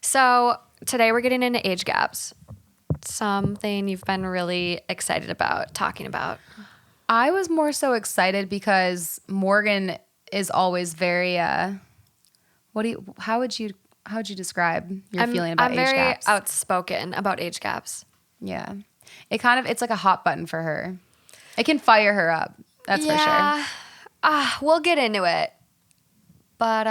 So today we're getting into age gaps. Something you've been really excited about talking about. I was more so excited because Morgan is always very. How would you describe your feeling about age gaps? I'm very outspoken about age gaps. Yeah, it's like a hot button for her. It can fire her up. That's for sure. We'll get into it. But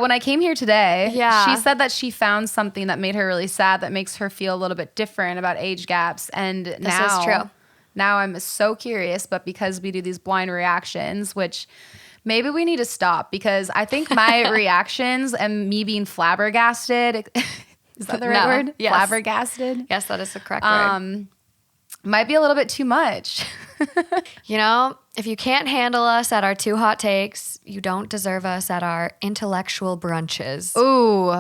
when I came here today, Yeah. she said that she found something that made her really sad, that makes her feel a little bit different about age gaps. And This is true. Now I'm so curious, but because we do these blind reactions, which maybe we need to stop, because I think my reactions and me being flabbergasted, is that the right word? Yes. Flabbergasted? Yes, that is the correct word. Might be a little bit too much. You know, if you can't handle us at our 2 hot takes, you don't deserve us at our intellectual brunches. Ooh,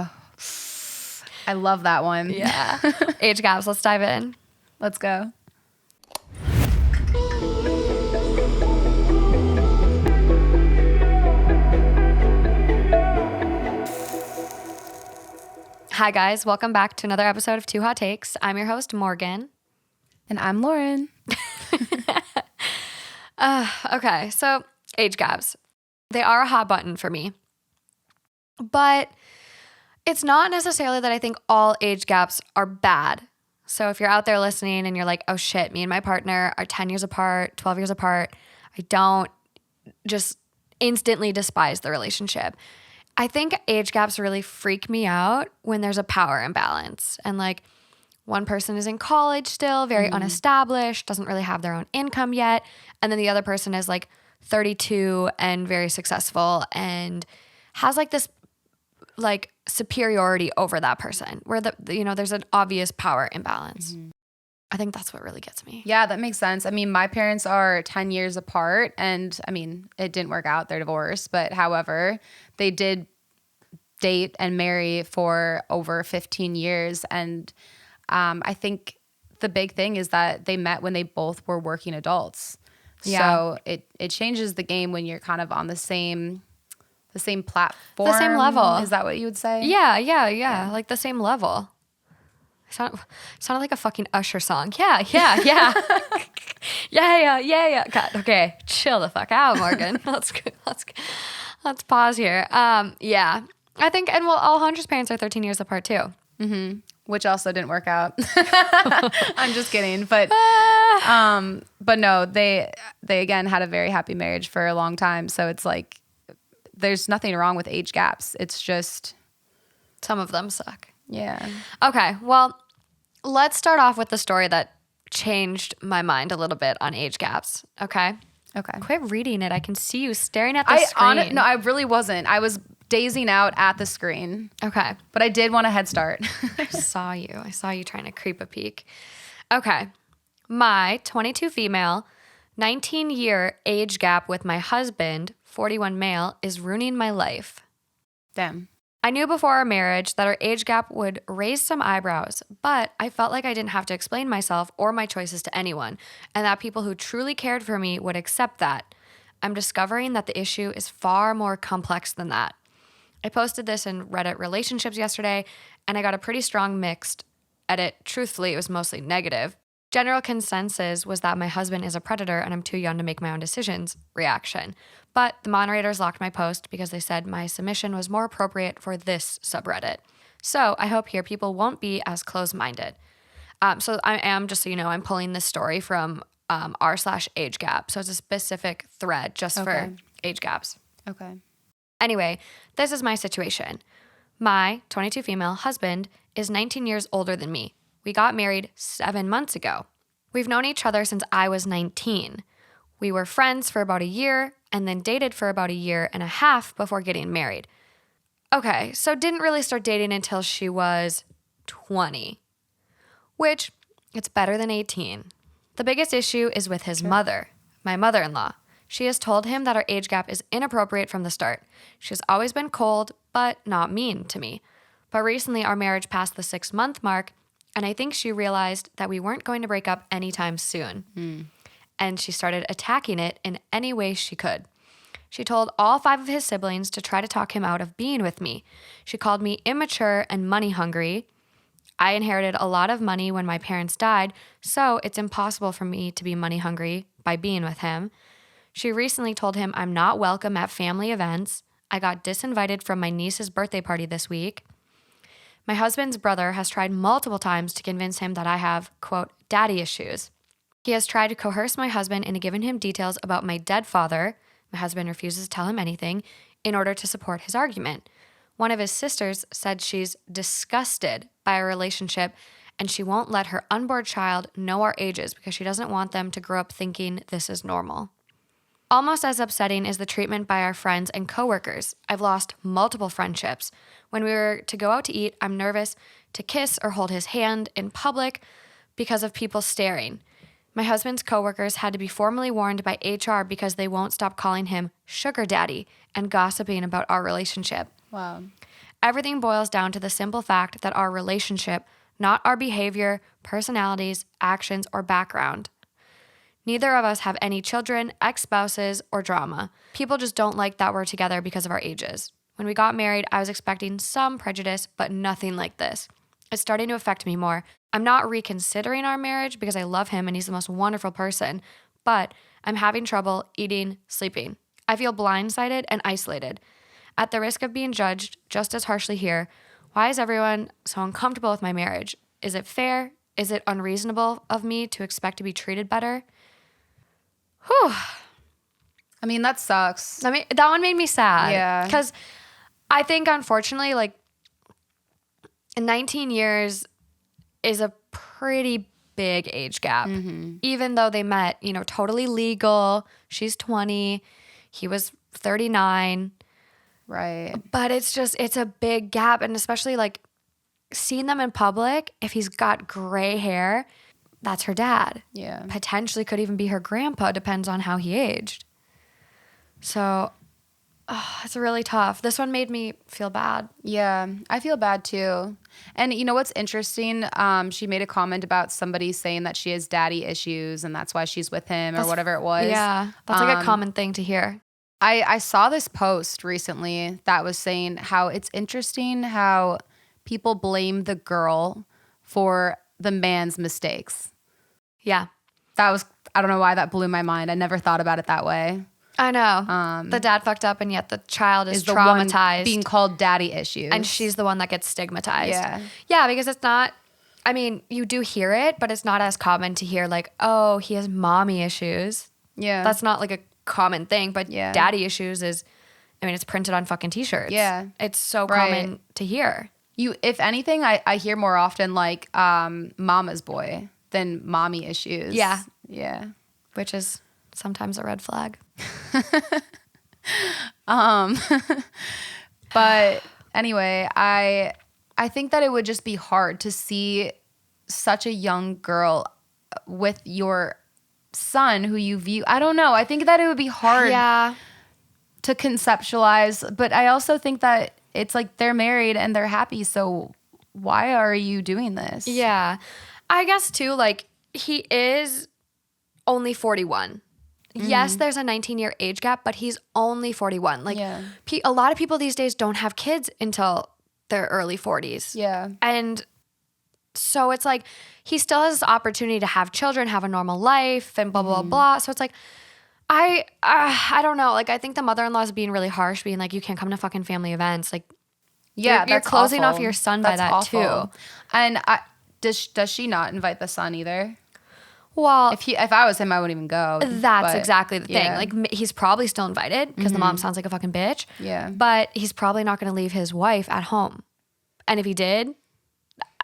I love that one. Yeah. Age gaps, let's dive in. Let's go. Hi, guys. Welcome back to another episode of 2 Hot Takes. I'm your host, Morgan. And I'm Lauren. Okay, so age gaps. They are a hot button for me. But it's not necessarily that I think all age gaps are bad. So if you're out there listening and you're like, oh shit, me and my partner are 10 years apart, 12 years apart, I don't just instantly despise the relationship. I think age gaps really freak me out when there's a power imbalance. And like one person is in college still, very unestablished, doesn't really have their own income yet. And then the other person is like 32 and very successful and has like this like superiority over that person where there's an obvious power imbalance. Mm-hmm. I think that's what really gets me. Yeah, that makes sense. I mean, my parents are 10 years apart, and I mean, it didn't work out. They're divorced, but however, they did date and marry for over 15 years. And I think the big thing is that they met when they both were working adults. Yeah. So it changes the game when you're kind of on the same platform. The same level. Is that what you would say? Yeah. Like the same level. Sounded like a fucking Usher song. Yeah. Yeah. God, okay, chill the fuck out, Morgan. Let's pause here. Yeah. I think, and well, all Hunter's parents are 13 years apart too. Mm-hmm. Which also didn't work out. I'm just kidding. But no, they again had a very happy marriage for a long time. So it's like, there's nothing wrong with age gaps. It's just some of them suck. Yeah. Okay. Well, let's start off with the story that changed my mind a little bit on age gaps. Okay. Quit reading it. I can see you staring at the screen. No, I really wasn't. I was dazing out at the screen. Okay. But I did want a head start. I saw you trying to creep a peek. Okay. My 22 female, 19-year age gap with my husband, 41 male, is ruining my life. Damn. I knew before our marriage that our age gap would raise some eyebrows, but I felt like I didn't have to explain myself or my choices to anyone, and that people who truly cared for me would accept that. I'm discovering that the issue is far more complex than that. I posted this in Reddit Relationships yesterday, and I got a pretty strong mixed edit. Truthfully, it was mostly negative. General consensus was that my husband is a predator and I'm too young to make my own decisions reaction. But the moderators locked my post because they said my submission was more appropriate for this subreddit. So I hope here people won't be as close-minded. So I am, just so you know, I'm pulling this story from r/age gap. So it's a specific thread just for age gaps. Okay. Anyway, this is my situation. My 22 female husband is 19 years older than me. We got married 7 months ago. We've known each other since I was 19. We were friends for about a year and then dated for about a year and a half before getting married. Okay, so didn't really start dating until she was 20, which it's better than 18. The biggest issue is with his mother, my mother-in-law. She has told him that our age gap is inappropriate from the start. She's always been cold, but not mean to me. But recently our marriage passed the 6-month mark, and I think she realized that we weren't going to break up anytime soon. And she started attacking it in any way she could. She told all 5 of his siblings to try to talk him out of being with me. She called me immature and money hungry. I inherited a lot of money when my parents died, so it's impossible for me to be money hungry by being with him. She recently told him I'm not welcome at family events. I got disinvited from my niece's birthday party this week. My husband's brother has tried multiple times to convince him that I have, quote, daddy issues. He has tried to coerce my husband into giving him details about my dead father. My husband refuses to tell him anything in order to support his argument. One of his sisters said she's disgusted by our relationship and she won't let her unborn child know our ages because she doesn't want them to grow up thinking this is normal. Almost as upsetting is the treatment by our friends and coworkers. I've lost multiple friendships. When we were to go out to eat, I'm nervous to kiss or hold his hand in public because of people staring. My husband's coworkers had to be formally warned by HR because they won't stop calling him sugar daddy and gossiping about our relationship. Wow. Everything boils down to the simple fact that our relationship, not our behavior, personalities, actions, or background. Neither of us have any children, ex-spouses, or drama. People just don't like that we're together because of our ages. When we got married, I was expecting some prejudice, but nothing like this. It's starting to affect me more. I'm not reconsidering our marriage because I love him and he's the most wonderful person, but I'm having trouble eating, sleeping. I feel blindsided and isolated. At the risk of being judged just as harshly here, why is everyone so uncomfortable with my marriage? Is it fair? Is it unreasonable of me to expect to be treated better? Whew. I mean, that sucks. I mean, that one made me sad. Yeah. Because I think, unfortunately, like, 19 years is a pretty big age gap. Mm-hmm. Even though they met, totally legal. She's 20. He was 39. Right. But it's a big gap. And especially, like, seeing them in public, if he's got gray hair, that's her dad. Yeah. Potentially could even be her grandpa, depends on how he aged. So, it's really tough. This one made me feel bad. Yeah, I feel bad too. And you know what's interesting? She made a comment about somebody saying that she has daddy issues and that's why she's with him or whatever it was. Yeah, that's like a common thing to hear. I saw this post recently that was saying how it's interesting how people blame the girl for the man's mistakes. Yeah. I don't know why that blew my mind. I never thought about it that way. I know. The dad fucked up and yet the child is the traumatized. One being called daddy issues. And she's the one that gets stigmatized. Yeah. Yeah, because it's not, I mean, you do hear it, but it's not as common to hear like, oh, he has mommy issues. Yeah. That's not like a common thing, but yeah. daddy issues is, I mean, it's printed on fucking t-shirts. Yeah. It's so common to hear. If anything, I hear more often like mama's boy than mommy issues. Yeah. Yeah. Which is sometimes a red flag. But anyway, I think that it would just be hard to see such a young girl with your son who you view. I don't know. I think that it would be hard to conceptualize, but I also think that it's like they're married and they're happy. So why are you doing this? Yeah. I guess too, like he is only 41. Mm-hmm. Yes, there's a 19-year age gap, but he's only 41. Like a lot of people these days don't have kids until their early 40s. Yeah. And so it's like he still has this opportunity to have children, have a normal life and blah, blah, blah. So it's like, I don't know. Like I think the mother-in-law is being really harsh, being like, you can't come to fucking family events. Like, you're closing off your son by that awful. Too. And does she not invite the son either? Well, if I was him, I wouldn't even go. That's exactly the thing. Like he's probably still invited because the mom sounds like a fucking bitch. Yeah. But he's probably not going to leave his wife at home. And if he did,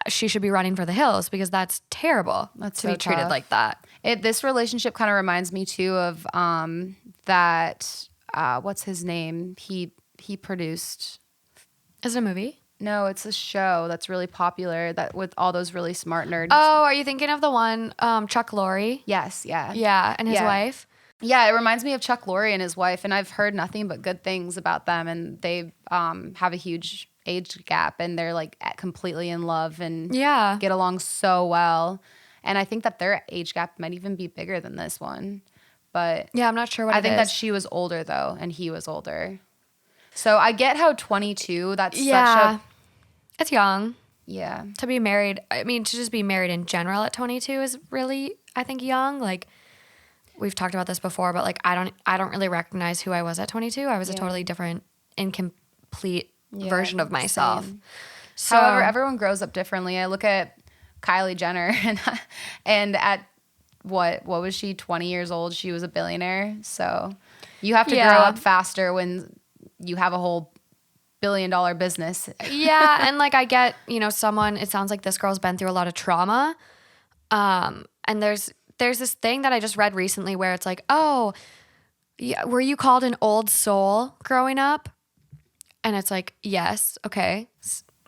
she should be running for the hills because that's terrible to be treated like that. This relationship kind of reminds me too of that. What's his name? He produced. Is it a movie? No, it's a show that's really popular that with all those really smart nerds. Oh, are you thinking of the one Chuck Lorre? Yes, yeah. Yeah, and his wife? Yeah, it reminds me of Chuck Lorre and his wife, and I've heard nothing but good things about them, and they have a huge age gap, and they're like completely in love and get along so well. And I think that their age gap might even be bigger than this one. but Yeah, I'm not sure what I it think is. that she was older though, and he was older. So I get how 22, that's such Yeah. a, It's young yeah. to be married. I mean, to just be married in general at 22 is really, I think, young. Like, we've talked about this before, but like, I don't really recognize who I was at 22. I was a Yeah. totally different, incomplete Yeah, version of myself. same. So, However, everyone grows up differently. I look at Kylie Jenner and at what was she, 20 years old? She was a billionaire. So you have to grow Yeah. up faster when you have a whole $1 billion business. yeah, and like I get, someone, it sounds like this girl's been through a lot of trauma. And there's this thing that I just read recently where it's like, oh, yeah, were you called an old soul growing up? And it's like, yes, okay,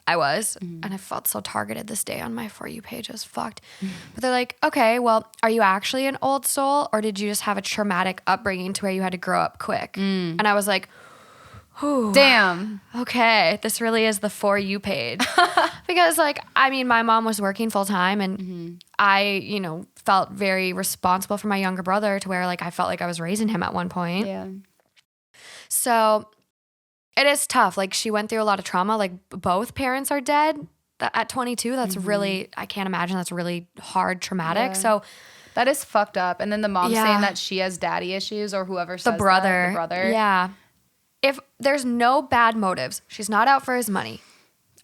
I was. And I felt so targeted this day on my For You page. I was fucked. But they're like, okay, well, are you actually an old soul, or did you just have a traumatic upbringing to where you had to grow up quick? And I was like, ooh, Damn. okay, this really is the For You page. Because, like, I mean, my mom was working full time, and I, felt very responsible for my younger brother to where, like, I felt like I was raising him at one point. Yeah. So it is tough. Like, she went through a lot of trauma. Like, both parents are dead at 22. That's really, I can't imagine that's really hard, traumatic. Yeah. So That is fucked up. And then the mom Yeah. saying that she has daddy issues, or whoever says the brother. the brother. Yeah. If there's no bad motives, she's not out for his money.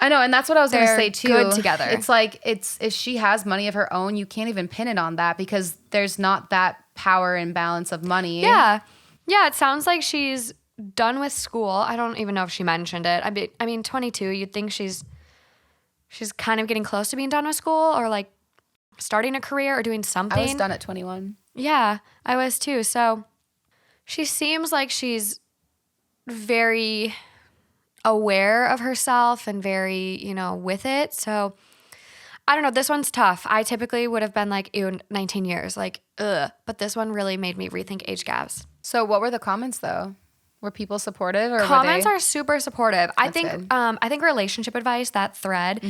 I know, and that's what I was going to They're say too. good together. It's like if she has money of her own, you can't even pin it on that because there's not that power and balance of money. Yeah. Yeah, it sounds like she's done with school. I don't even know if she mentioned it. I mean 22, you'd think she's kind of getting close to being done with school, or like starting a career or doing something. I was done at 21. Yeah, I was too. So she seems like she's very aware of herself and very, with it. So I don't know. This one's tough. I typically would have been like, ew, 19 years, like, ugh. But this one really made me rethink age gaps. So what were the comments though? Were people supportive, or Comments were they? are super supportive. I think good. I think relationship advice, that thread,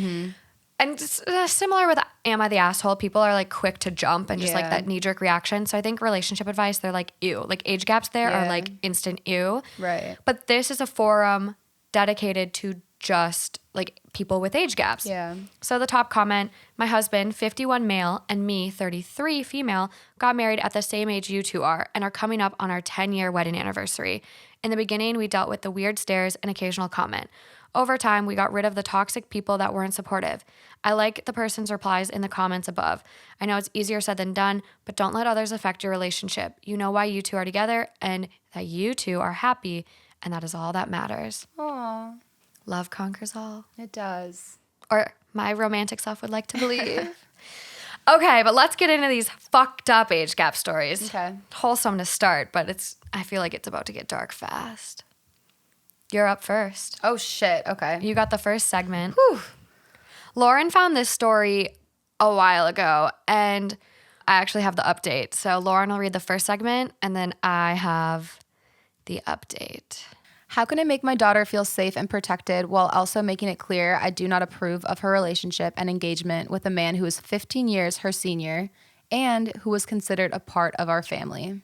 and similar with Am I the Asshole? People are like quick to jump and just like Yeah. that knee jerk reaction. So I think relationship advice, they're like, ew. Like age gaps there are Yeah. like instant ew. Right. But this is a forum dedicated to just like people with age gaps. Yeah. So the top comment, my husband, 51 male, and me, 33 female, got married at the same age you two are and are coming up on our 10-year wedding anniversary. In the beginning, we dealt with the weird stares and occasional comment. Over time, we got rid of the toxic people that weren't supportive. I like the person's replies in the comments above. I know it's easier said than done, but don't let others affect your relationship. You know why you two are together and that you two are happy, and that is all that matters. Aw, Love conquers all. it does. Or my romantic self would like to believe. Okay, but let's get into these fucked up age gap stories. Okay. Wholesome to start, but I feel like it's about to get dark fast. You're up first. Oh shit. Okay. You got the first segment. Whew. Lauren found this story a while ago, and I actually have the update. So Lauren will read the first segment, and then I have the update. How can I make my daughter feel safe and protected while also making it clear I do not approve of her relationship and engagement with a man who is 15 years her senior and who was considered a part of our family?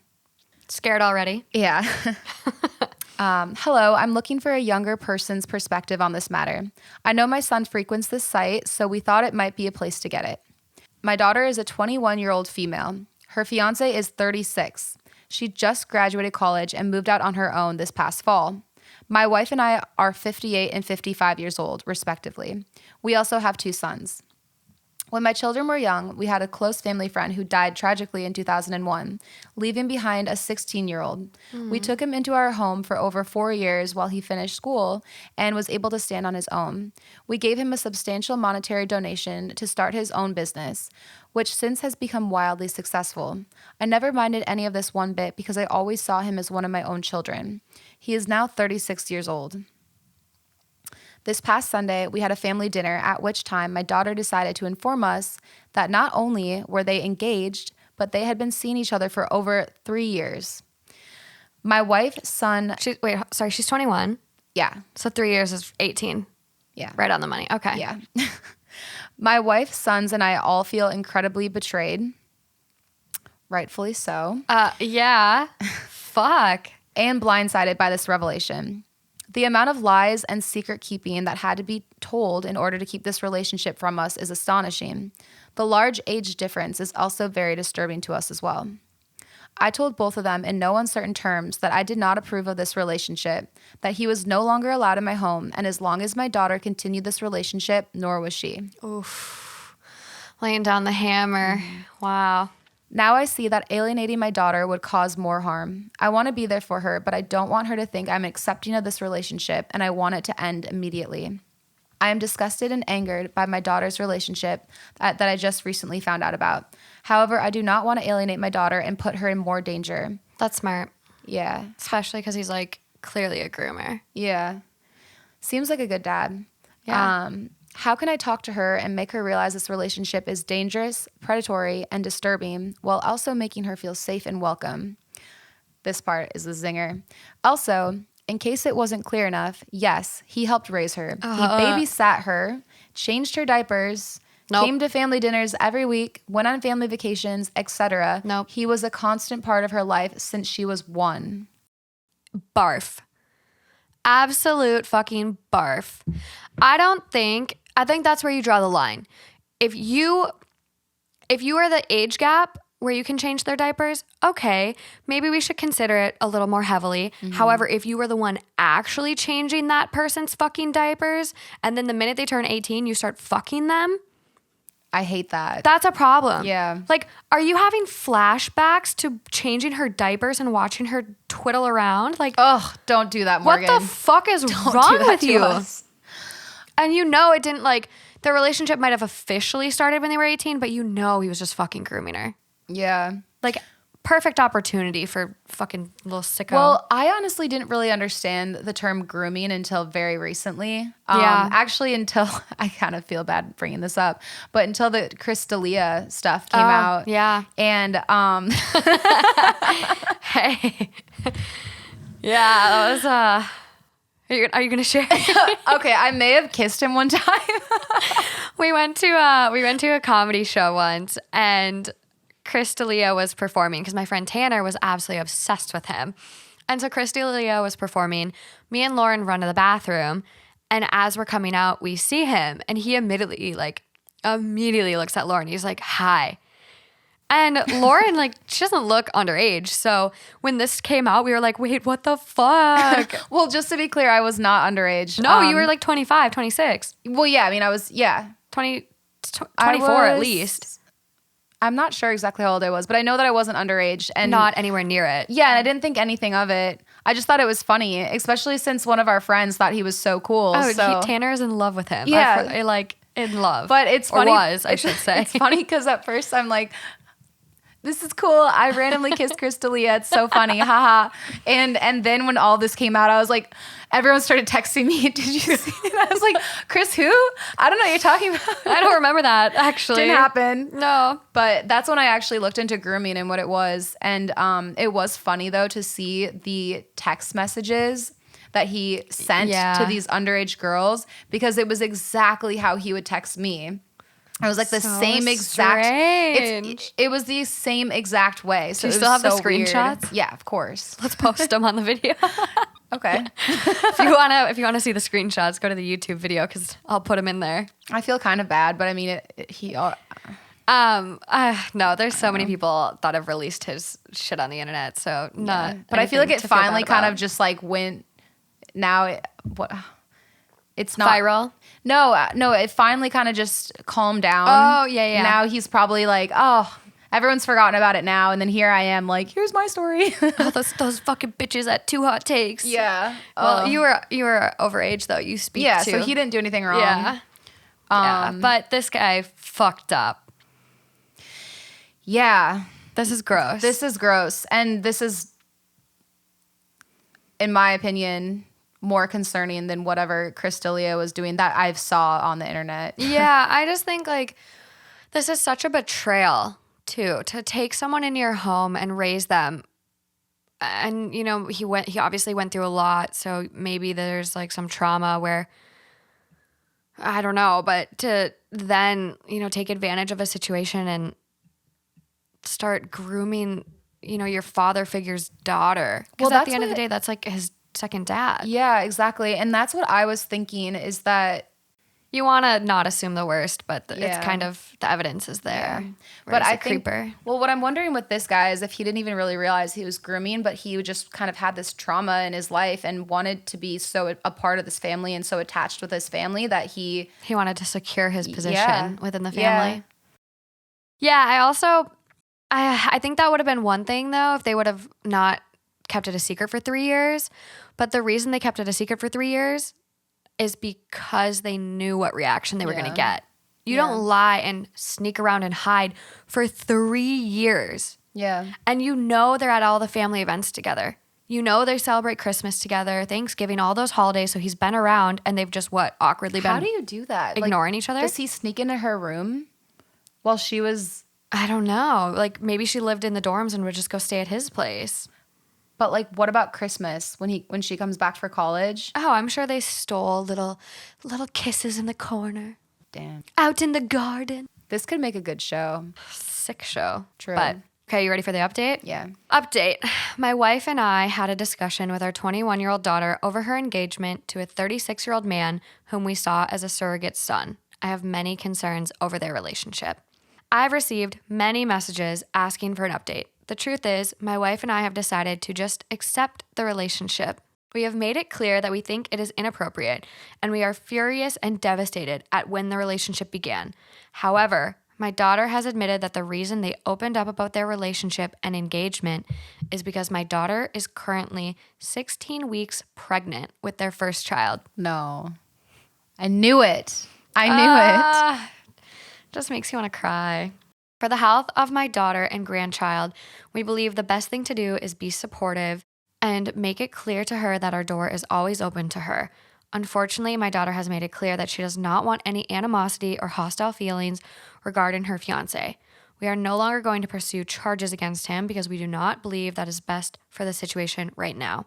Scared already? Yeah. Hello, I'm looking for a younger person's perspective on this matter. I know my son frequents this site, so we thought it might be a place to get it. My daughter is a 21-year-old female. Her fiance is 36. She just graduated college and moved out on her own this past fall. My wife and I are 58 and 55 years old, respectively. We also have 2 sons. When my children were young, we had a close family friend who died tragically in 2001, leaving behind a 16-year-old. We took him into our home for over 4 years while he finished school and was able to stand on his own. We gave him a substantial monetary donation to start his own business, which since has become wildly successful. I never minded any of this one bit because I always saw him as one of my own children. He is now 36 years old. This past Sunday, we had a family dinner at which time my daughter decided to inform us that not only were they engaged, but they had been seeing each other for over 3 years. My wife, son... She's 21. Yeah. So 3 years is 18. Yeah. Right on the money. Okay. Yeah. My wife, sons, and I all feel incredibly betrayed. Rightfully so. Yeah. Fuck. And blindsided by this revelation. The amount of lies and secret keeping that had to be told in order to keep this relationship from us is astonishing. The large age difference is also very disturbing to us as well. I told both of them in no uncertain terms that I did not approve of this relationship, that he was no longer allowed in my home, and as long as my daughter continued this relationship, nor was she. Oof. Laying down the hammer. Wow. Now I see that alienating my daughter would cause more harm. I want to be there for her, but I don't want her to think I'm accepting of this relationship, and I want it to end immediately. I am disgusted and angered by my daughter's relationship that I just recently found out about. However, I do not want to alienate my daughter and put her in more danger. That's smart. Yeah. Especially because he's like clearly a groomer. Yeah. Seems like a good dad. Yeah. How can I talk to her and make her realize this relationship is dangerous, predatory, and disturbing while also making her feel safe and welcome? This part is the zinger. Also, in case it wasn't clear enough, yes, he helped raise her. He babysat her, changed her diapers, came to family dinners every week, went on family vacations, etc. Nope. He was a constant part of her life since she was 1. Barf. Absolute fucking barf. I think that's where you draw the line. If you are the age gap where you can change their diapers, okay, maybe we should consider it a little more heavily. However, if you were the one actually changing that person's fucking diapers, and then the minute they turn 18, you start fucking them, I hate that. that's a problem. Yeah. Like, are you having flashbacks to changing her diapers and watching her twiddle around? Like, Ugh, don't do that, Morgan. what the fuck is Don't wrong do that with to you? us. And you know it didn't, like, the relationship might have officially started when they were 18, but you know he was just fucking grooming her. Yeah. Like, perfect opportunity for fucking little sicko. Well, I honestly didn't really understand the term grooming until very recently. Yeah. Actually, until I kind of feel bad bringing this up, but until the Chris D'Elia stuff came out. Yeah. And Hey. Yeah, that was, are you going to share? okay, I may have kissed him one time. We went to a comedy show once, and Chris D'Elia was performing because my friend Tanner was absolutely obsessed with him. And so Chris D'Elia was performing. Me and Lauren run to the bathroom, and as we're coming out, we see him, and he immediately looks at Lauren. He's like, "Hi." And Lauren, she doesn't look underage. So when this came out, we were like, wait, what the fuck? Well, just to be clear, I was not underage. No, you were 25, 26. Well, yeah, I mean, I was, 24 I at was- least. I'm not sure exactly how old I was, but I know that I wasn't underage. And Not anywhere near it. yeah, and I didn't think anything of it. I just thought it was funny, especially since one of our friends thought he was so cool. Oh, so. Tanner is in love with him. Yeah. In love. But it's Or funny. was, I should say. It's funny because at first I'm like, this is cool. I randomly kissed Chris D'Elia. It's so funny. Haha. And then when all this came out, I was like, everyone started texting me. Did you see it? I was like, Chris who? I don't know what you're talking about. I don't remember that, actually. Didn't happen. No. But that's when I actually looked into grooming and what it was. And it was funny, though, to see the text messages that he sent to these underage girls, because it was exactly how he would text me. It was like the So same exact. strange. It was the same exact way. So Do you it still was have the so weird. screenshots? Yeah, of course. Let's post them on the video. Okay. If you wanna see the screenshots, go to the YouTube video because I'll put them in there. I feel kind of bad, but I mean, No, there's so many people that have released his shit on the internet. So not. But I feel like it anything to feel finally bad kind about. of just like went. Now it's not viral. No, it finally kind of just calmed down. Oh, yeah. Now he's probably like, oh, everyone's forgotten about it now, and then here I am, like, here's my story. Oh, those fucking bitches at Too Hot Takes. Yeah. Well, you were overage though. You speak Yeah. to. So he didn't do anything wrong. Yeah. Yeah. But this guy fucked up. Yeah. This is gross. This is gross, and this is, in my opinion, more concerning than whatever Chris D'Elia was doing that I saw on the internet. Yeah, I just think this is such a betrayal too, to take someone into your home and raise them. And he obviously went through a lot, so maybe there's some trauma where I don't know, but to then, take advantage of a situation and start grooming, your father figure's daughter. Because Well, at the end of the day, that's like his second dad. Yeah, exactly. And that's what I was thinking is that You want to not assume the worst, but it's Yeah. kind of the evidence is there. Yeah. But I a think, creeper. well, what I'm wondering with this guy is if he didn't even really realize he was grooming, but he just kind of had this trauma in his life and wanted to be so a part of this family and so attached with his family that he wanted to secure his position Yeah. within the Yeah. family. Yeah, I think that would have been one thing though if they would have not kept it a secret for 3 years. But the reason they kept it a secret for 3 years is because they knew what reaction they were going to get. You don't lie and sneak around and hide for 3 years. Yeah. And they're at all the family events together. They celebrate Christmas together, Thanksgiving, all those holidays. So he's been around and they've just awkwardly been How do you do that? ignoring each other? Does he sneak into her room while she was I don't know. Like maybe she lived in the dorms and would just go stay at his place. But like what about Christmas when she comes back for college? Oh, I'm sure they stole little kisses in the corner. Damn. Out in the garden. This could make a good show. Sick show. True. But okay, you ready for the update? Yeah. Update. My wife and I had a discussion with our 21-year-old daughter over her engagement to a 36-year-old man whom we saw as a surrogate son. I have many concerns over their relationship. I've received many messages asking for an update. The truth is, my wife and I have decided to just accept the relationship. We have made it clear that we think it is inappropriate, and we are furious and devastated at when the relationship began. However, my daughter has admitted that the reason they opened up about their relationship and engagement is because my daughter is currently 16 weeks pregnant with their first child. No. I knew it. I knew it. Just makes you want to cry. For the health of my daughter and grandchild, we believe the best thing to do is be supportive and make it clear to her that our door is always open to her. Unfortunately, my daughter has made it clear that she does not want any animosity or hostile feelings regarding her fiancé. We are no longer going to pursue charges against him because we do not believe that is best for the situation right now.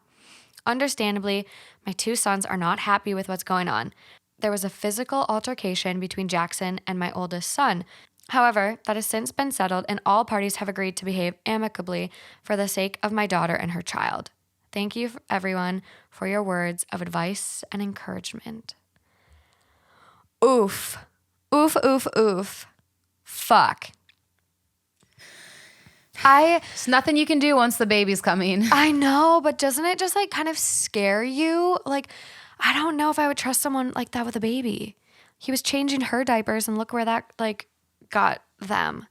Understandably, my two sons are not happy with what's going on. There was a physical altercation between Jackson and my oldest son. However, that has since been settled and all parties have agreed to behave amicably for the sake of my daughter and her child. Thank you, everyone, for your words of advice and encouragement. Oof. Oof, oof, oof. Fuck. There's nothing you can do once the baby's coming. I know, but doesn't it just kind of scare you? I don't know if I would trust someone like that with a baby. He was changing her diapers and look where that got them.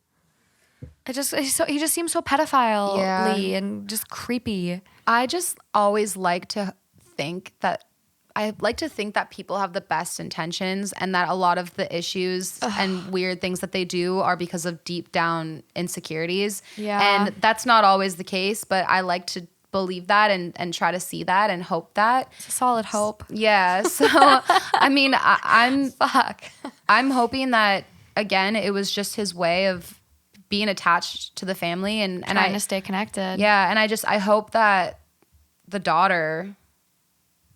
He just seems so pedophile-y and just creepy. I just always like to think that people have the best intentions and that a lot of the issues and weird things that they do are because of deep down insecurities. Yeah. And that's not always the case, but I like to believe that and try to see that and hope that. It's a solid hope. Yeah. So, I mean, I'm hoping that, again, it was just his way of being attached to the family and trying to stay connected. Yeah. And I hope that the daughter,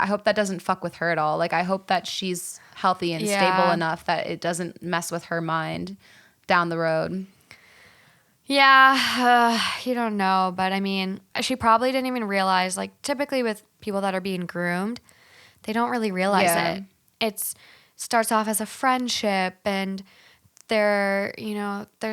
I hope that doesn't fuck with her at all. I hope that she's healthy and stable enough that it doesn't mess with her mind down the road. Yeah, you don't know. But I mean, she probably didn't even realize, typically with people that are being groomed, they don't really realize it. It starts off as a friendship and they're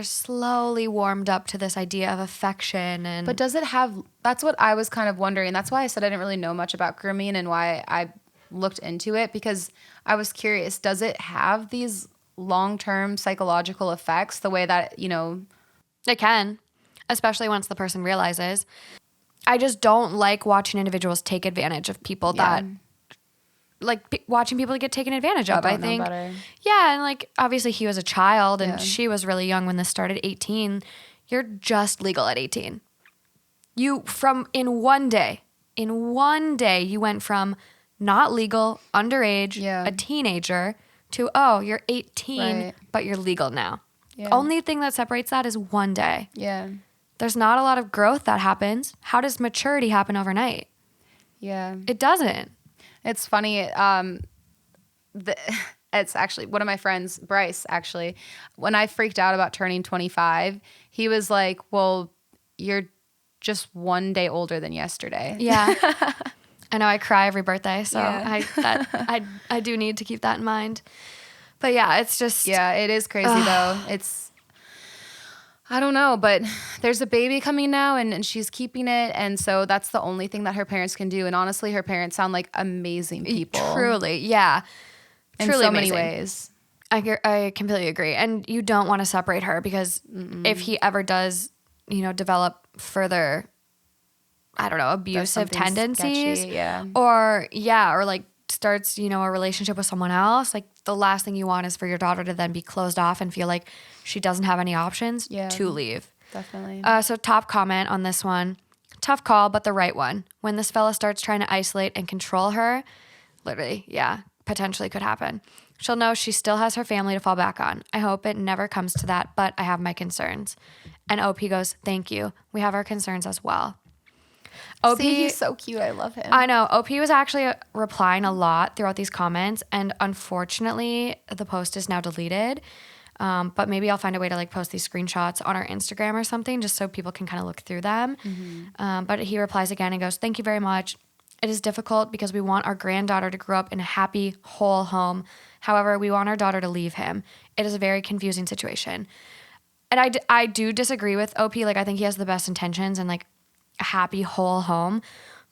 slowly warmed up to this idea of affection. But does it have, that's what I was kind of wondering. That's why I said I didn't really know much about grooming and why I looked into it, because I was curious, does it have these long-term psychological effects the way that, It can, especially once the person realizes. I just don't like watching individuals take advantage of people that watching people get taken advantage of. I think, yeah, and obviously he was a child and she was really young when this started. 18, you're just legal at 18. In one day, you went from not legal, underage, a teenager to you're 18, but you're legal now. Yeah. Only thing that separates that is one day. Yeah. There's not a lot of growth that happens. How does maturity happen overnight? Yeah. It doesn't. It's funny. it's actually one of my friends, Bryce, actually, when I freaked out about turning 25, he was like, well, you're just one day older than yesterday. Yeah. I know I cry every birthday, so Yeah. I do need to keep that in mind. But yeah, it's just Yeah, it is crazy though. I don't know, but there's a baby coming now and she's keeping it. And so that's the only thing that her parents can do. And honestly, her parents sound like amazing people. Truly, yeah. In Truly so amazing. many ways. I completely agree. And you don't want to separate her because if he ever does, develop further, I don't know, abusive tendencies sketchy, or like starts, a relationship with someone else, like the last thing you want is for your daughter to then be closed off and feel like she doesn't have any options to leave. Definitely. So top comment on this one. Tough call, but the right one. When this fella starts trying to isolate and control her, literally, potentially could happen. She'll know she still has her family to fall back on. I hope it never comes to that, but I have my concerns. And OP goes, thank you. We have our concerns as well. OP, see, he's so cute. I love him. I know. OP was actually replying a lot throughout these comments, and unfortunately, the post is now deleted. But maybe I'll find a way to like post these screenshots on our Instagram or something, just so people can kind of look through them. But he replies again and goes, "Thank you very much. It is difficult because we want our granddaughter to grow up in a happy, whole home. However, we want our daughter to leave him. It is a very confusing situation." And I do disagree with OP. Like, I think he has the best intentions and like a happy, whole home.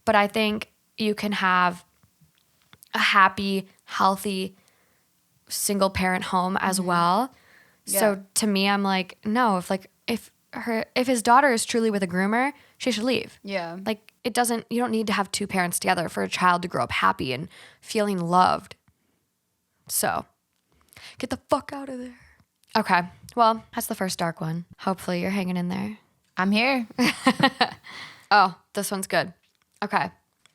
But I think you can have a happy, healthy, single parent home as well. Yeah. So to me, I'm like, no, if his daughter is truly with a groomer, she should leave. Yeah. Like, you don't need to have two parents together for a child to grow up happy and feeling loved. So get the fuck out of there. Okay. Well, that's the first dark one. Hopefully you're hanging in there. I'm here. Oh, this one's good. Okay.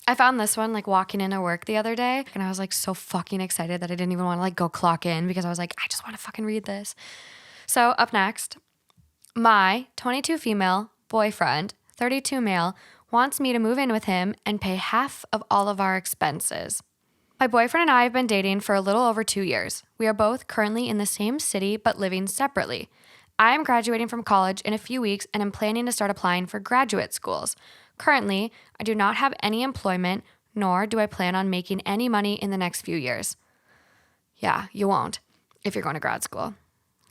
I found this one like walking into work the other day, and I was like so fucking excited that I didn't even want to like go clock in because I was like, I just want to fucking read this. So up next, my 22 female boyfriend, 32 male, wants me to move in with him and pay half of all of our expenses. My boyfriend and I have been dating for a little over 2 years. We are both currently in the same city but living separately. I am graduating from college in a few weeks and am planning to start applying for graduate schools. Currently, I do not have any employment, nor do I plan on making any money in the next few years. Yeah, you won't if you're going to grad school.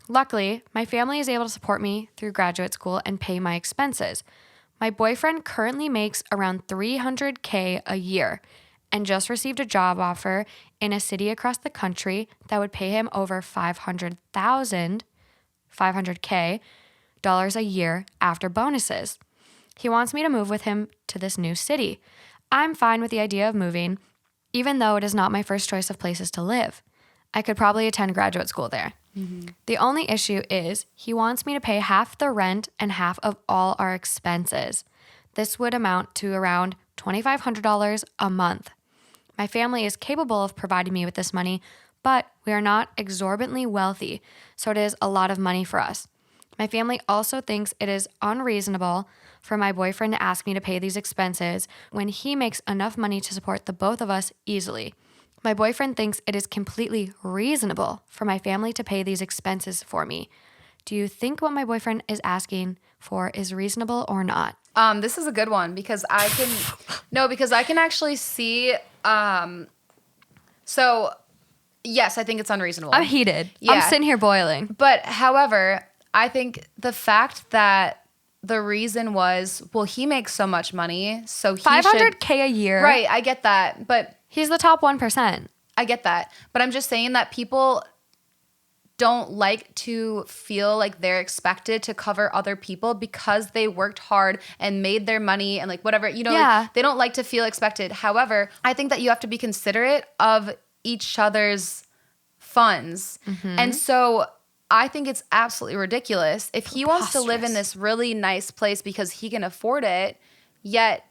Luckily, my family is able to support me through graduate school and pay my expenses. My boyfriend currently makes around $300K a year and just received a job offer in a city across the country that would pay him over $500K a year after bonuses. He wants me to move with him to this new city. I'm fine with the idea of moving, even though it is not my first choice of places to live. I could probably attend graduate school there. The only issue is he wants me to pay half the rent and half of all our expenses. This would amount to around $2,500 a month. My family is capable of providing me with this money, but we are not exorbitantly wealthy, so it is a lot of money for us. My family also thinks it is unreasonable for my boyfriend to ask me to pay these expenses when he makes enough money to support the both of us easily. My boyfriend thinks it is completely reasonable for my family to pay these expenses for me. Do you think what my boyfriend is asking for is reasonable or not? This is a good one because I can actually see, so yes, I think it's unreasonable. I'm heated. Yeah. I'm sitting here boiling. But however, I think the fact that the reason was, well, he makes so much money, so he $500K a year. Right, I get that, but he's the top 1%. I get that. But I'm just saying that people don't like to feel like they're expected to cover other people because they worked hard and made their money and like whatever, like, they don't like to feel expected. However, I think that you have to be considerate of each other's funds. And so I think it's absolutely ridiculous if he wants to live in this really nice place because he can afford it, yet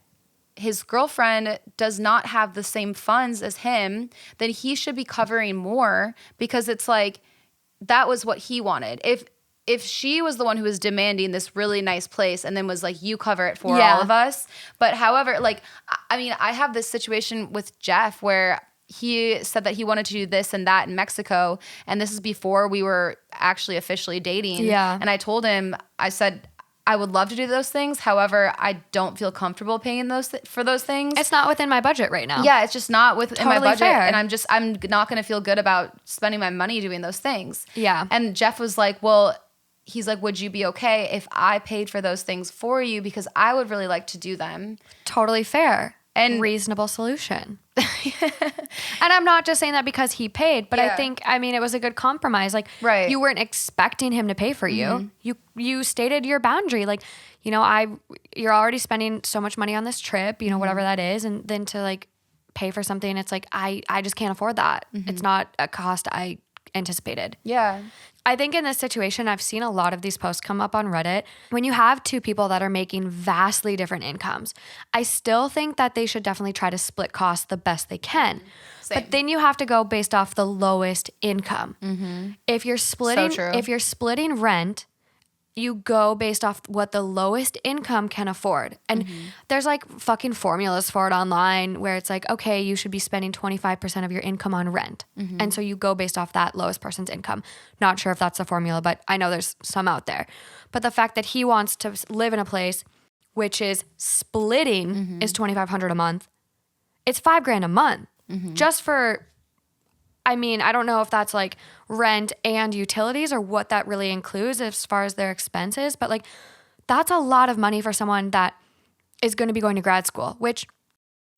his girlfriend does not have the same funds as him, then he should be covering more because it's like, that was what he wanted. If she was the one who was demanding this really nice place and then was like, you cover it for all of us. But however, like, I mean, I have this situation with Jeff where he said that he wanted to do this and that in Mexico. And this is before we were actually officially dating. Yeah. And I told him, I said, I would love to do those things. However, I don't feel comfortable paying for those things. It's not within my budget right now. Yeah, it's just not within my Totally budget. fair. And I'm not going to feel good about spending my money doing those things. Yeah. And Jeff was like, well, he's like, would you be okay if I paid for those things for you? Because I would really like to do them. Totally fair. And reasonable solution. And I'm not just saying that because he paid, but I think, I mean, it was a good compromise. Like, right. You weren't expecting him to pay for you. You stated your boundary. Like, you know, you're already spending so much money on this trip, you know, whatever that is. And then to like pay for something, it's like, I just can't afford that. It's not a cost I anticipated. Yeah. I think in this situation, I've seen a lot of these posts come up on Reddit. When you have two people that are making vastly different incomes, I still think that they should definitely try to split costs the best they can. Same. But then you have to go based off the lowest income. If you're splitting, So true. if you're splitting rent, you go based off what the lowest income can afford. And there's like fucking formulas for it online where it's like, okay, you should be spending 25% of your income on rent. And so you go based off that lowest person's income. Not sure if that's the formula, but I know there's some out there. But the fact that he wants to live in a place which is splitting is $2,500 a month. It's $5,000 a month just for, I mean, I don't know if that's like rent and utilities or what that really includes as far as their expenses, but like that's a lot of money for someone that is going to be going to grad school, which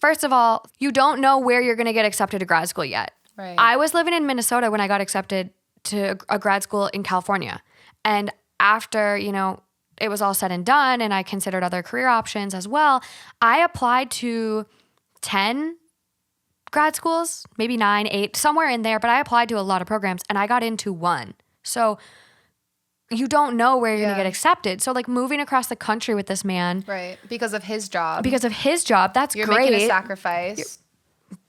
first of all, you don't know where you're going to get accepted to grad school yet. Right. I was living in Minnesota when I got accepted to a grad school in California. And after, you know, it was all said and done and I considered other career options as well, I applied to 10 grad schools, maybe 9, 8, somewhere in there, but I applied to a lot of programs and I got into one. So you don't know where you're going to get accepted. So like moving across the country with this man. Right. Because of his job. That's You're great. making a sacrifice.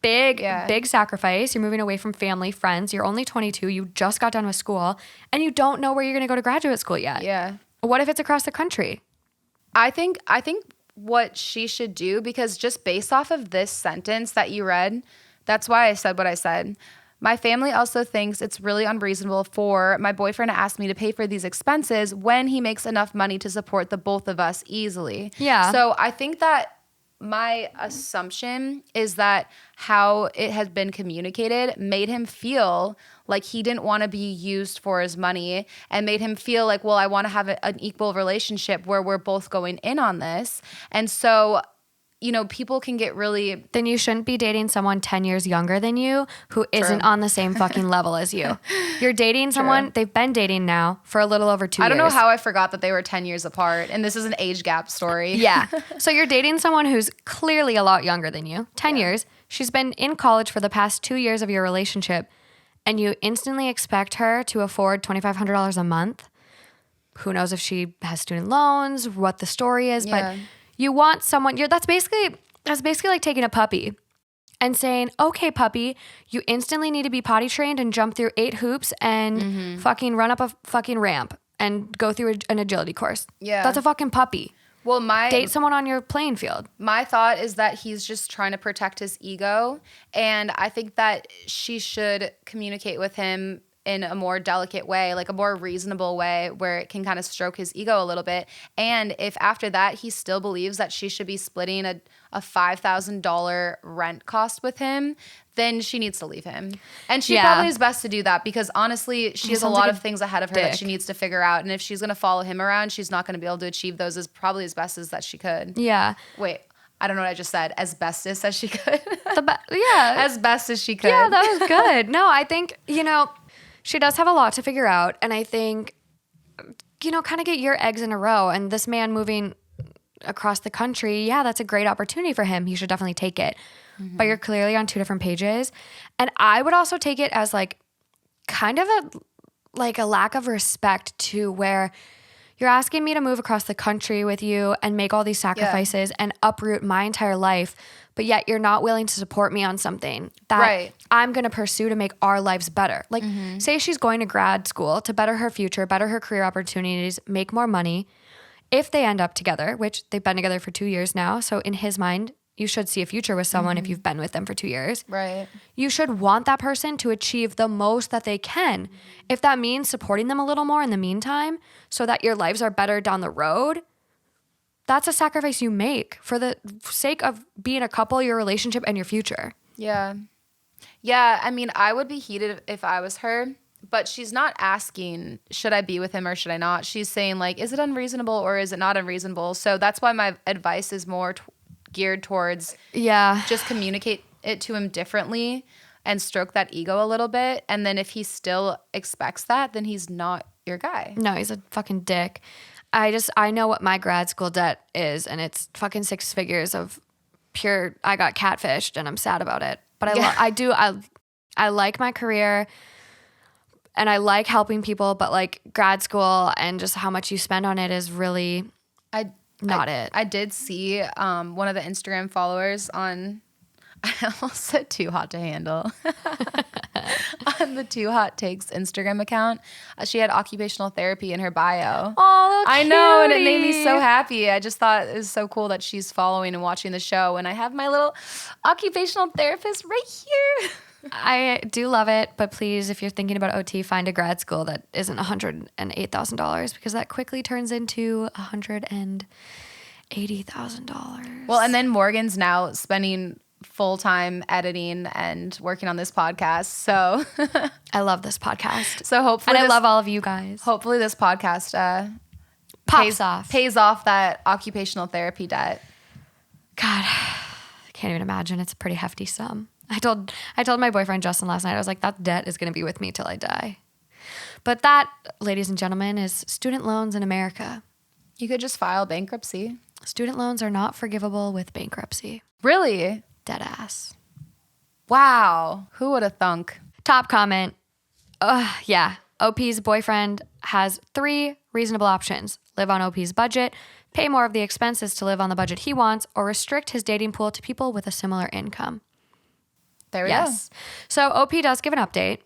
Big sacrifice. You're moving away from family, friends. You're only 22. You just got done with school and you don't know where you're going to go to graduate school yet. Yeah. What if it's across the country? I think what she should do, because just based off of this sentence that you read, that's why I said what I said. My family also thinks it's really unreasonable for my boyfriend to ask me to pay for these expenses when he makes enough money to support the both of us easily. Yeah. So I think that my assumption is that how it has been communicated made him feel like he didn't want to be used for his money and made him feel like, well, I want to have an equal relationship where we're both going in on this. And so, you know, people can get really... Then you shouldn't be dating someone 10 years younger than you who isn't on the same fucking level as you. You're dating someone, they've been dating now for a little over 2 years. I don't know how I forgot that they were 10 years apart, and this is an age gap story. Yeah. So you're dating someone who's clearly a lot younger than you, 10 years. She's been in college for the past 2 years of your relationship, and you instantly expect her to afford $2,500 a month. Who knows if she has student loans, what the story is, but you want someone, that's basically like taking a puppy and saying, okay, puppy, you instantly need to be potty trained and jump through 8 hoops and fucking run up a fucking ramp and go through an agility course. Yeah. That's a fucking puppy. Well, date someone on your playing field. My thought is that he's just trying to protect his ego. And I think that she should communicate with him in a more delicate way, like a more reasonable way where it can kind of stroke his ego a little bit. And if after that he still believes that she should be splitting a $5,000 rent cost with him, then she needs to leave him. And she probably is best to do that because honestly, she has a lot of things ahead of her that she needs to figure out. And if she's going to follow him around, she's not going to be able to achieve those as probably as best as that she could. Yeah. Wait, I don't know what I just said. As best as she could. Yeah. As best as she could. Yeah, that was good. No, I think, you know, she does have a lot to figure out. And I think, you know, kind of get your eggs in a row. And this man moving across the country, yeah, that's a great opportunity for him. He should definitely take it. But you're clearly on 2 different pages. And I would also take it as like kind of a lack of respect to where you're asking me to move across the country with you and make all these sacrifices and uproot my entire life, but yet you're not willing to support me on something that I'm going to pursue to make our lives better. Like say she's going to grad school to better her future, better her career opportunities, make more money. If they end up together, which they've been together for 2 years now, so in his mind, you should see a future with someone if you've been with them for 2 years. Right. You should want that person to achieve the most that they can. If that means supporting them a little more in the meantime so that your lives are better down the road, that's a sacrifice you make for the sake of being a couple, your relationship, and your future. Yeah. Yeah, I mean, I would be heated if I was her, but she's not asking, should I be with him or should I not? She's saying, like, is it unreasonable or is it not unreasonable? So that's why my advice is more geared towards just communicate it to him differently and stroke that ego a little bit. And then if he still expects that, then he's not your guy. No, he's a fucking dick. I know what my grad school debt is, and it's fucking 6 figures of pure, I got catfished and I'm sad about it. But I like my career and I like helping people, but like grad school and just how much you spend on it is really not it. I did see one of the Instagram followers on, I almost said Too Hot to Handle, on the Too Hot Takes Instagram account. She had occupational therapy in her bio. Oh, I know, and it made me so happy. I just thought it was so cool that she's following and watching the show, and I have my little occupational therapist right here. I do love it, but please, if you're thinking about OT, find a grad school that isn't $108,000 because that quickly turns into $180,000. Well, and then Morgan's now spending full-time editing and working on this podcast. So I love this podcast. So hopefully, and I love all of you guys. Hopefully this podcast pays off that occupational therapy debt. God, I can't even imagine. It's a pretty hefty sum. I told my boyfriend Justin last night, I was like, that debt is going to be with me till I die. But that, ladies and gentlemen, is student loans in America. You could just file bankruptcy. Student loans are not forgivable with bankruptcy. Really? Dead ass. Wow. Who would have thunk? Top comment. Yeah. OP's boyfriend has 3 reasonable options. Live on OP's budget, pay more of the expenses to live on the budget he wants, or restrict his dating pool to people with a similar income. There we go. So OP does give an update.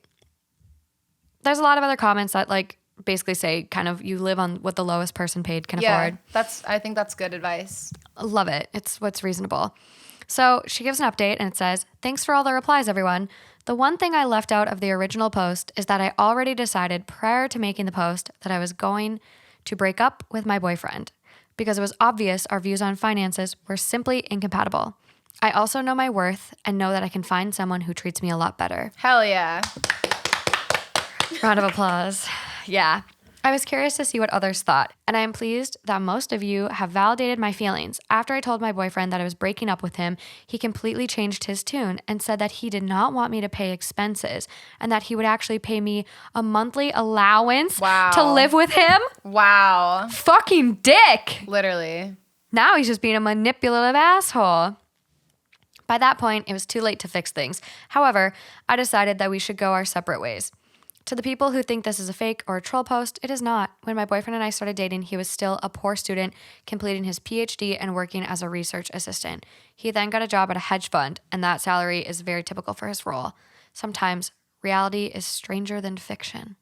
There's a lot of other comments that like basically say kind of you live on what the lowest person paid can afford. I think that's good advice. Love it. It's what's reasonable. So she gives an update and it says, thanks for all the replies, everyone. The one thing I left out of the original post is that I already decided prior to making the post that I was going to break up with my boyfriend because it was obvious our views on finances were simply incompatible. I also know my worth and know that I can find someone who treats me a lot better. Hell yeah. Round of applause. Yeah. I was curious to see what others thought, and I am pleased that most of you have validated my feelings. After I told my boyfriend that I was breaking up with him, he completely changed his tune and said that he did not want me to pay expenses and that he would actually pay me a monthly allowance to live with him. Wow. Fucking dick. Literally. Now he's just being a manipulative asshole. By that point, it was too late to fix things. However, I decided that we should go our separate ways. To the people who think this is a fake or a troll post, it is not. When my boyfriend and I started dating, he was still a poor student, completing his PhD and working as a research assistant. He then got a job at a hedge fund, and that salary is very typical for his role. Sometimes reality is stranger than fiction.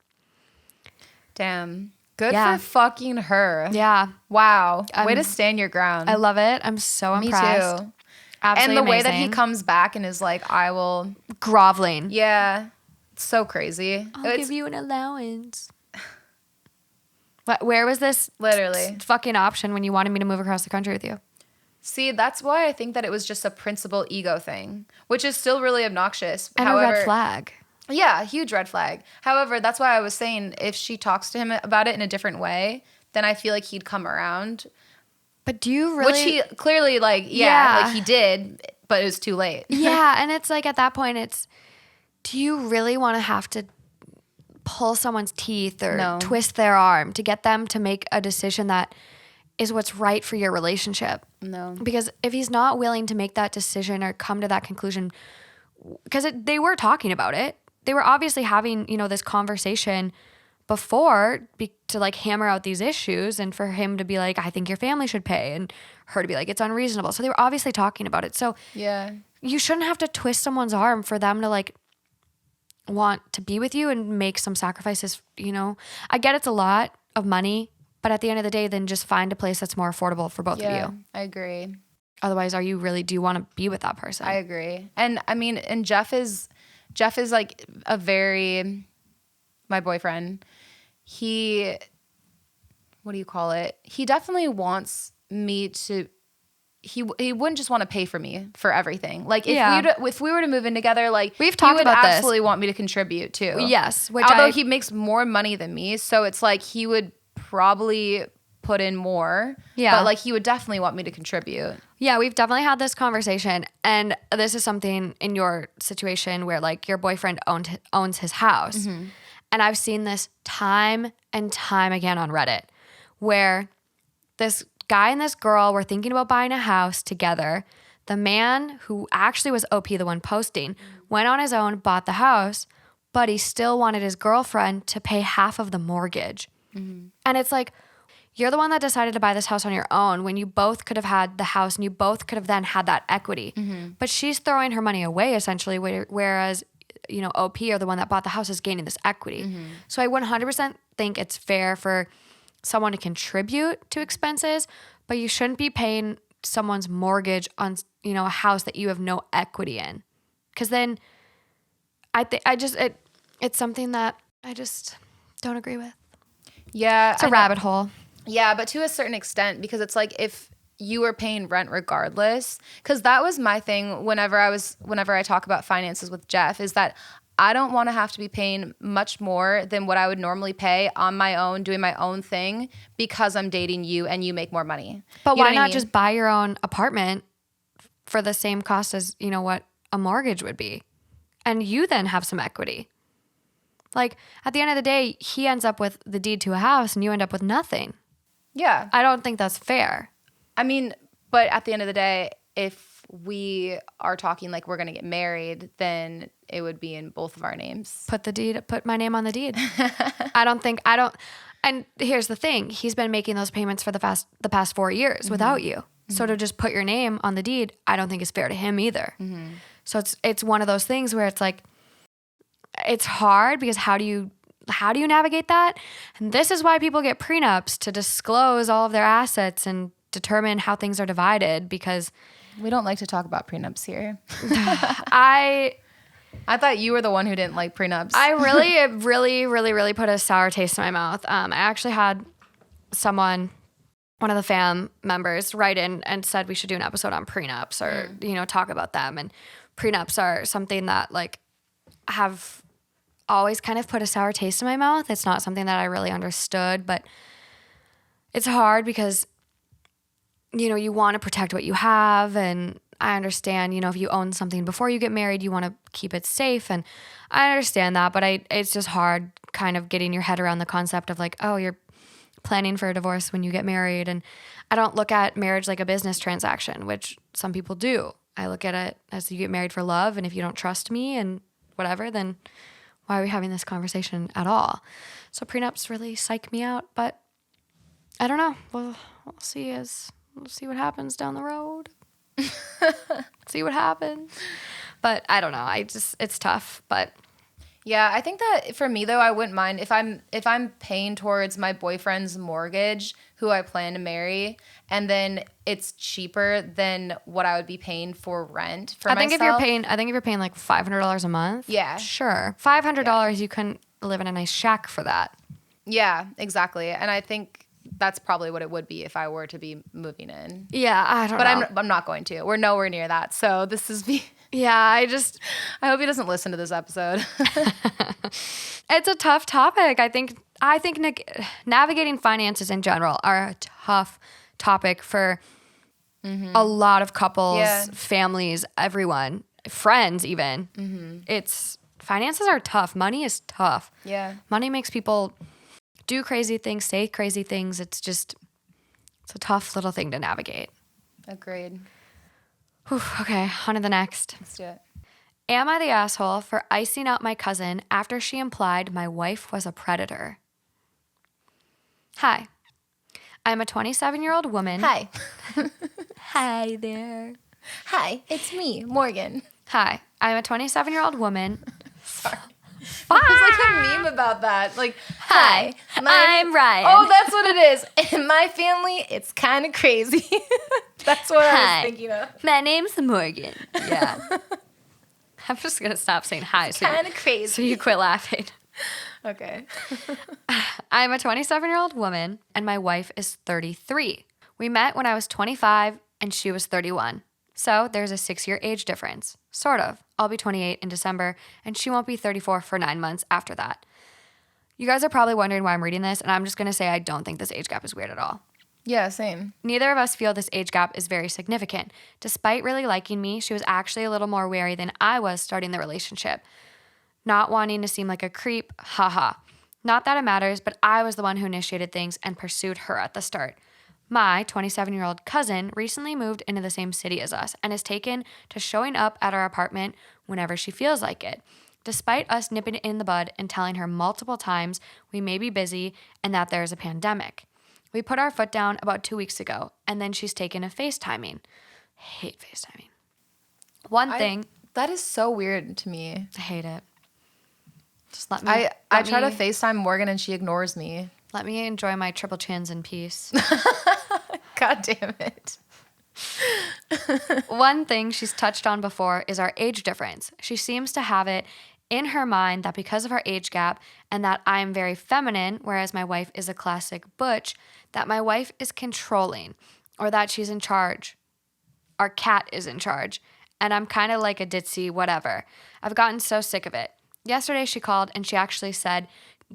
Damn. Good for fucking her. Yeah. Wow. Way to stand your ground. I love it. I'm so impressed. Me too. Absolutely and the way amazing. that he comes back and is like, I will. Groveling. Yeah. It's so crazy. I'll give you an allowance. Where was this literally fucking option when you wanted me to move across the country with you? See, that's why I think that it was just a principal ego thing, which is still really obnoxious. And a red flag. Yeah, huge red flag. However, that's why I was saying if she talks to him about it in a different way, then I feel like he'd come around. But do you really? Which he clearly like he did, but it was too late. Yeah, and it's like at that point it's, do you really want to have to pull someone's teeth or twist their arm to get them to make a decision that is what's right for your relationship? No. Because if he's not willing to make that decision or come to that conclusion, because they were talking about it. They were obviously having, this conversation before to like hammer out these issues and for him to be like, I think your family should pay, and her to be like, it's unreasonable. So they were obviously talking about it. So yeah, you shouldn't have to twist someone's arm for them to like want to be with you and make some sacrifices. I get it's a lot of money, but at the end of the day, then just find a place that's more affordable for both of you. I agree. Otherwise, do you want to be with that person? I agree. And I mean, and Jeff is like my boyfriend, what do you call it? He definitely wants me to, he wouldn't just want to pay for me for everything. Like if we were to move in together, like we've talked about this. He would absolutely want me to contribute too. Yes. Although he makes more money than me. So it's like he would probably put in more. Yeah. But like he would definitely want me to contribute. Yeah, we've definitely had this conversation. And this is something in your situation where like your boyfriend owns his house. Mm-hmm. And I've seen this time and time again on Reddit where this guy and this girl were thinking about buying a house together. The man who actually was OP, the one posting, went on his own, bought the house, but he still wanted his girlfriend to pay half of the mortgage. Mm-hmm. And it's like, you're the one that decided to buy this house on your own when you both could have had the house and you both could have then had that equity. Mm-hmm. But she's throwing her money away essentially, whereas, OP or the one that bought the house is gaining this equity. Mm-hmm. So I 100% think it's fair for someone to contribute to expenses, but you shouldn't be paying someone's mortgage on, a house that you have no equity in. Because then it's something that I just don't agree with. Yeah. It's a rabbit hole. Yeah, but to a certain extent, because it's like if you were paying rent regardless, because that was my thing whenever I talk about finances with Jeff, is that I don't want to have to be paying much more than what I would normally pay on my own, doing my own thing, because I'm dating you and you make more money. But why not just buy your own apartment for the same cost as, what a mortgage would be? And you then have some equity. Like, at the end of the day, he ends up with the deed to a house and you end up with nothing. Yeah. I don't think that's fair. I mean, but at the end of the day, if we are talking like we're going to get married, then it would be in both of our names. Put my name on the deed. And here's the thing. He's been making those payments for the past 4 years mm-hmm. without you. Mm-hmm. So to just put your name on the deed, I don't think is fair to him either. Mm-hmm. So it's one of those things where it's like, it's hard because how do you navigate that? And this is why people get prenups, to disclose all of their assets and determine how things are divided, because we don't like to talk about prenups here. I thought you were the one who didn't like prenups. I really, really, really, really put a sour taste in my mouth. I actually had one of the fam members write in and said we should do an episode on prenups or, talk about them. And prenups are something that like have always kind of put a sour taste in my mouth. It's not something that I really understood, but it's hard because, you want to protect what you have. And I understand, if you own something before you get married, you want to keep it safe. And I understand that, but it's just hard kind of getting your head around the concept of like, oh, you're planning for a divorce when you get married. And I don't look at marriage like a business transaction, which some people do. I look at it as you get married for love. And if you don't trust me and whatever, then why are we having this conversation at all? So prenups really psych me out, but I don't know. We'll see what happens down the road. See what happens. But I don't know. It's tough, but yeah, I think that for me though, I wouldn't mind if I'm paying towards my boyfriend's mortgage, who I plan to marry, and then it's cheaper than what I would be paying for rent for myself. I think if you're paying like $500 a month, yeah, sure, $500 you couldn't live in a nice shack for that. Yeah, exactly. And I think that's probably what it would be if I were to be moving in. Yeah, I don't know. But I'm not going to. We're nowhere near that. So this is yeah, I hope he doesn't listen to this episode. It's a tough topic. I think navigating finances in general are a tough topic for mm-hmm. a lot of couples, families, everyone, friends even. Mm-hmm. Finances are tough. Money is tough. Yeah. Money makes people do crazy things, say crazy things. It's a tough little thing to navigate. Agreed. Whew, okay, on to the next. Let's do it. Am I the asshole for icing out my cousin after she implied my wife was a predator? Hi. I'm a 27-year-old woman. Hi. Hi there. Hi, it's me, Morgan. Hi. I'm a 27-year-old woman. Sorry. Fine. There's like a meme about that. Like, hi, I'm Ryan. Oh, that's what it is. In my family, it's kind of crazy. That's what I was thinking of. My name's Morgan. Yeah. I'm just going to stop saying hi. Kind of crazy. So you quit laughing. Okay. I'm a 27-year-old woman, and my wife is 33. We met when I was 25, and she was 31. So there's a 6-year age difference. Sort of. I'll be 28 in December, and she won't be 34 for 9 months after that. You guys are probably wondering why I'm reading this, and I'm just going to say I don't think this age gap is weird at all. Yeah, same. Neither of us feel this age gap is very significant. Despite really liking me, she was actually a little more wary than I was starting the relationship. Not wanting to seem like a creep, haha. Not that it matters, but I was the one who initiated things and pursued her at the start. My 27-year-old cousin recently moved into the same city as us and is taken to showing up at our apartment whenever she feels like it, despite us nipping it in the bud and telling her multiple times we may be busy and that there is a pandemic. We put our foot down about 2 weeks ago, and then she's taken to FaceTiming. Hate FaceTiming. That is so weird to me. I hate it. Just let me. I try to FaceTime Morgan and she ignores me. Let me enjoy my triple chins in peace. God damn it. One thing she's touched on before is our age difference. She seems to have it in her mind that because of our age gap and that I'm very feminine, whereas my wife is a classic butch, that my wife is controlling or that she's in charge. Our cat is in charge. And I'm kind of like a ditzy whatever. I've gotten so sick of it. Yesterday she called and she actually said,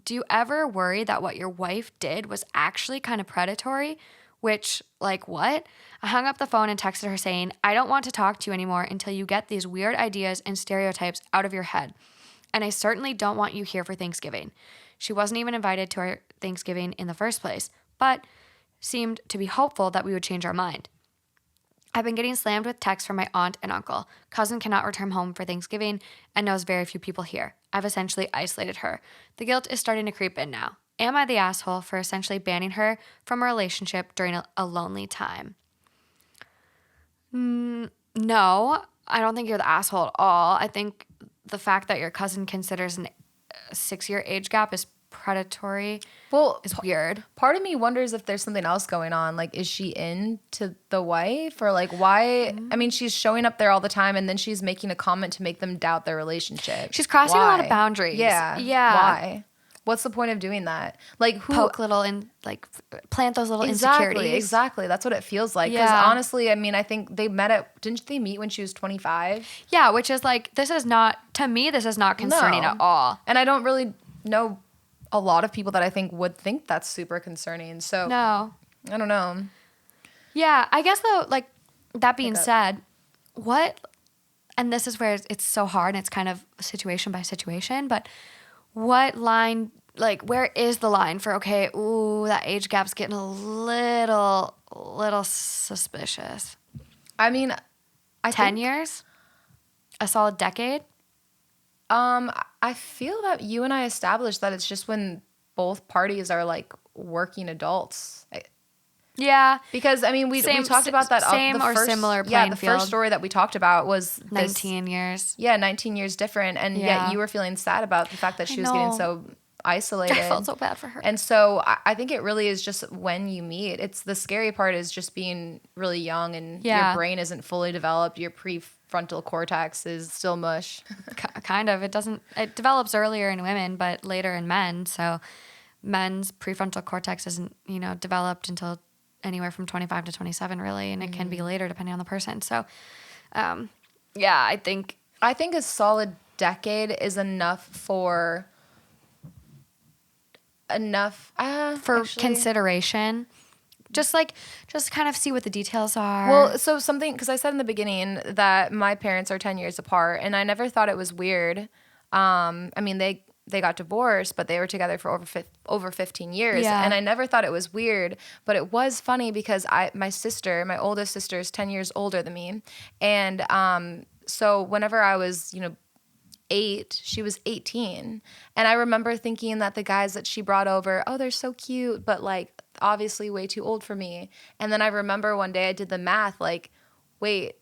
"Do you ever worry that what your wife did was actually kind of predatory?" Which, like, what? I hung up the phone and texted her saying, "I don't want to talk to you anymore until you get these weird ideas and stereotypes out of your head. And I certainly don't want you here for Thanksgiving." She wasn't even invited to our Thanksgiving in the first place, but seemed to be hopeful that we would change our mind. I've been getting slammed with texts from my aunt and uncle. Cousin cannot return home for Thanksgiving and knows very few people here. I've essentially isolated her. The guilt is starting to creep in now. Am I the asshole for essentially banning her from a relationship during a lonely time? No, I don't think you're the asshole at all. I think the fact that your cousin considers a 6-year age gap is predatory is weird. Part of me wonders if there's something else going on. Like, is she into the wife or like why? I mean, she's showing up there all the time and then she's making a comment to make them doubt their relationship. She's crossing a lot of Why? boundaries. Yeah. Why? What's the point of doing that? Like, who Poke little and like plant those little insecurities. Exactly. That's what it feels like. Because honestly, I mean, I think they didn't they meet when she was 25? Yeah, which is like, this is not concerning at all. And I don't really know a lot of people that I think would think that's super concerning. So No. I don't know. Yeah, I guess though, like, that being said, and this is where it's so hard and it's kind of situation by situation, but what line, like, where is the line for, okay, ooh, that age gap's getting a little suspicious? I mean, 10 years? A solid decade? I feel that you and I established that it's just when both parties are like working adults. Yeah. Because I mean, we talked about that. Same or similar playing field. First story that we talked about was 19 years. Yeah, 19 years different. And yet you were feeling sad about the fact that she was getting so isolated. I felt so bad for her. And so I think it really is just when you meet. It's the scary part is just being really young and your brain isn't fully developed. Your prefrontal cortex is still mush. Kind of. It develops earlier in women, but later in men. So men's prefrontal cortex isn't, developed until anywhere from 25 to 27 really. And it can be later depending on the person. So, I think a solid decade is enough for consideration. Just kind of see what the details are. Well, so something, because I said in the beginning that my parents are 10 years apart, and I never thought it was weird. I mean, they got divorced, but they were together for over 15 years, and I never thought it was weird. But it was funny because my oldest sister is 10 years older than me, and so whenever I was 8, she was 18, and I remember thinking that the guys that she brought over, oh, they're so cute, but like obviously way too old for me. And then I remember one day I did the math, like, wait,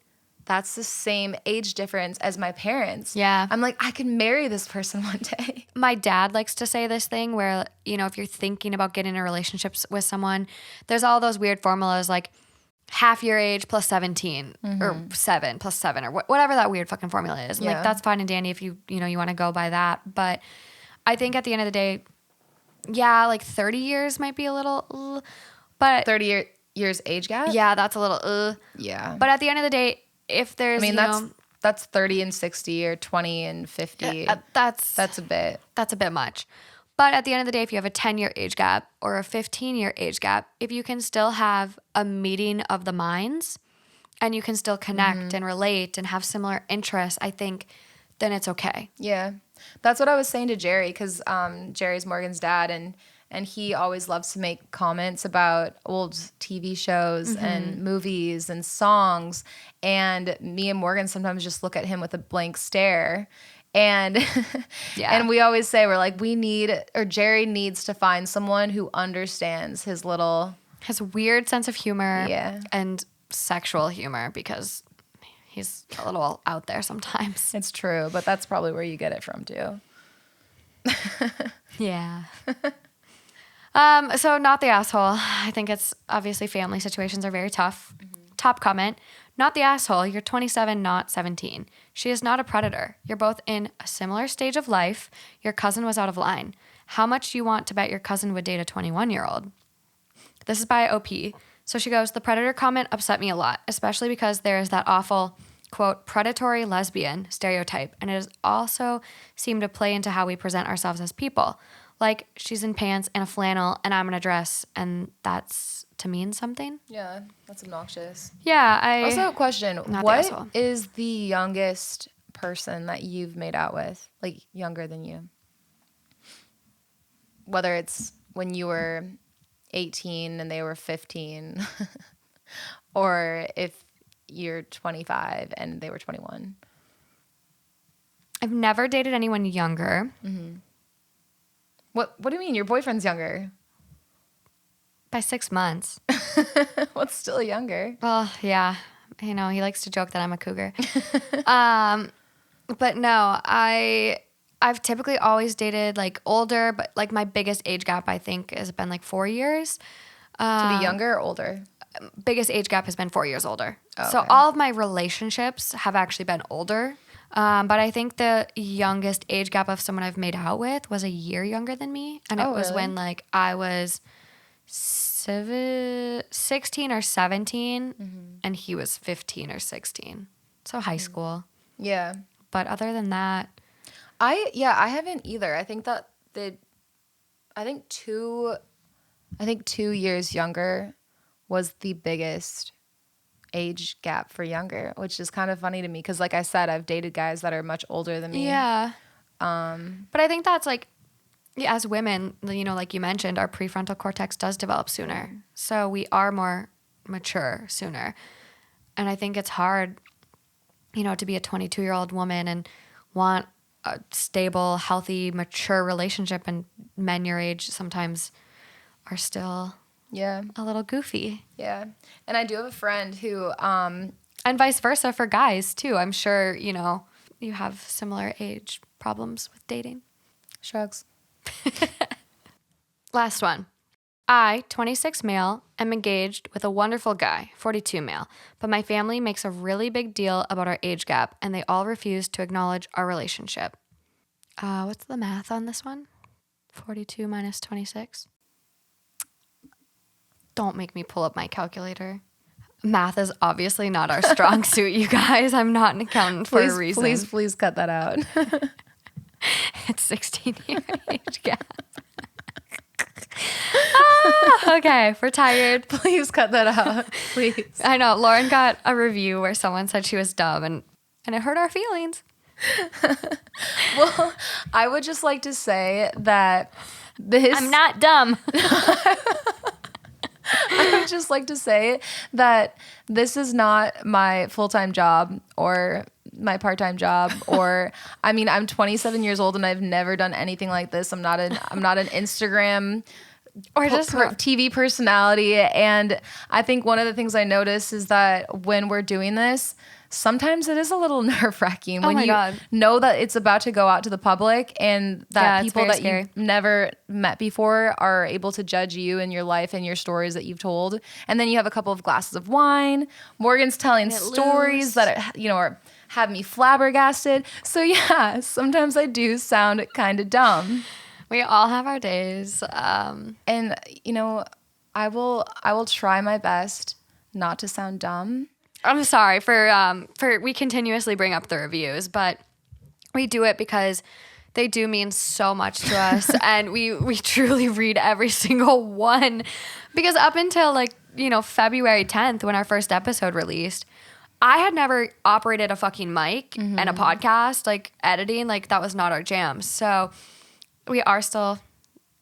that's the same age difference as my parents. Yeah. I'm like, I could marry this person one day. My dad likes to say this thing where, you know, if you're thinking about getting in a relationship with someone, there's all those weird formulas like half your age plus 17 or 7 plus 7 or whatever that weird fucking formula is. And Yeah. like, that's fine and dandy if you want to go by that. But I think at the end of the day, yeah, like 30 years might be a little, but 30 years age gap? yeah, that's a little, Yeah. But at the end of the day, if there's, I mean, that's 30 and 60 or 20 and 50. that's That's a bit much. But at the end of the day, if you have a 10-year age gap or a 15-year age gap, if you can still have a meeting of the minds and you can still connect and relate and have similar interests, I think then it's okay. Yeah. That's what I was saying to Jerry, because Jerry's Morgan's dad, and he always loves to make comments about old TV shows and movies and songs. And me and Morgan sometimes just look at him with a blank stare. And and we always say, we're like, Jerry needs to find someone who understands his weird sense of humor Yeah. and sexual humor, because he's a little out there sometimes. It's true, but that's probably where you get it from too. Yeah. So not the asshole. I think it's obviously family situations are very tough. Top comment. Not the asshole. You're 27, not 17. She is not a predator. You're both in a similar stage of life. Your cousin was out of line. How much do you want to bet your cousin would date a 21-year-old? This is by OP. So she goes, the predator comment upset me a lot, especially because there is that awful, quote, predatory lesbian stereotype. And it has also seemed to play into how we present ourselves as people. Like, she's in pants and a flannel and I'm in a dress, and that's to mean something? Yeah, that's obnoxious. Yeah, I Also, a question. Not the What asshole. is the youngest person that you've made out with? Like, younger than you? Whether it's when you were 18 and they were 15, or if you're 25 and they were 21. I've never dated anyone younger. What do you mean? Your boyfriend's younger? By 6 months. What's still younger? Well, yeah. You know, he likes to joke that I'm a cougar. But no, I've typically always dated like older, but like my biggest age gap I think has been like 4 years. To be younger or older? Biggest age gap has been 4 years older. Oh, So okay. all of my relationships have actually been older. But I think the youngest age gap of someone I've made out with was a year younger than me. And it was really? when like I was 16 or 17 and he was 15 or 16. So high school. Yeah. But other than that, I haven't either. I think that I think 2 years younger was the biggest age gap for younger, which is kind of funny to me because, like I said, I've dated guys that are much older than me. yeah. But I think that's like, yeah, as women, you know, like you mentioned, our prefrontal cortex does develop sooner. So we are more mature sooner. And I think it's hard, you know, to be a 22-year-old woman and want a stable, healthy, mature relationship, and men your age sometimes are still Yeah. a little goofy. Yeah. And I do have a friend who, And vice versa for guys too. I'm sure, you know, you have similar age problems with dating. shrugs. Last one. I, 26 male, am engaged with a wonderful guy, 42 male, but my family makes a really big deal about our age gap and they all refuse to acknowledge our relationship. What's the math on this one? 42 minus 26? Don't make me pull up my calculator. Math is obviously not our strong suit, you guys. I'm not an accountant for a reason. Please cut that out. It's 16-year age gap. Okay, we're tired. Please cut that out. Please. I know. Lauren got a review where someone said she was dumb and it hurt our feelings. Well, I would just like to say that this... I'm not dumb. I would just like to say that this is not my full-time job or my part-time job, or I mean, I'm 27 years old and I've never done anything like this. I'm not an Instagram Or just TV personality. And I think one of the things I notice is that when we're doing this, sometimes it is a little nerve-wracking Oh when my you God. know that it's about to go out to the public and that Yeah, it's people very that scary. you've never met before are able to judge you and your life and your stories that you've told. And then you have a couple of glasses of wine. Morgan's telling Get stories loose. that are have me flabbergasted. So yeah, sometimes I do sound kind of dumb. We all have our days. And I will try my best not to sound dumb. I'm sorry for we continuously bring up the reviews, but we do it because they do mean so much to us, and we truly read every single one. Because up until February 10th, when our first episode released, I had never operated a fucking mic and a podcast, editing, that was not our jam. So we are still,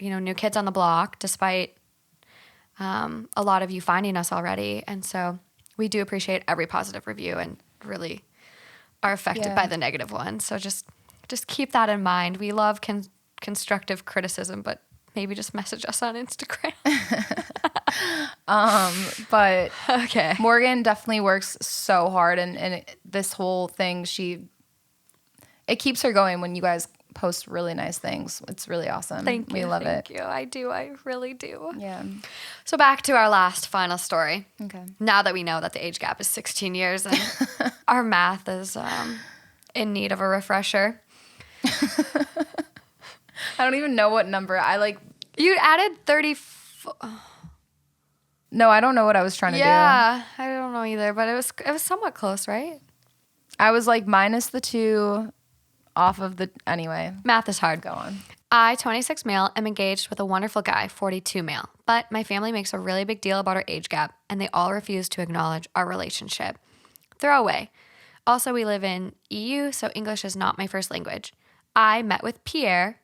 new kids on the block, despite a lot of you finding us already. And so we do appreciate every positive review and really are affected by the negative ones. So just keep that in mind. We love constructive criticism, but maybe just message us on Instagram. But Okay. Morgan definitely works so hard, and this whole thing, it keeps her going when you guys post really nice things. It's really awesome. Thank you. We love Thank it. you. I do. I really do. Yeah. So back to our last final story. Okay. Now that we know that the age gap is 16 years and our math is in need of a refresher. I don't even know what number You added 30. No, I don't know what I was trying to do. Yeah, I don't know either, but it was somewhat close, right? I was minus the 2 off of the, anyway. Math is hard. Go on. I, 26 male, am engaged with a wonderful guy, 42 male. But my family makes a really big deal about our age gap, and they all refuse to acknowledge our relationship. Throwaway. Also, we live in EU, so English is not my first language. I met with Pierre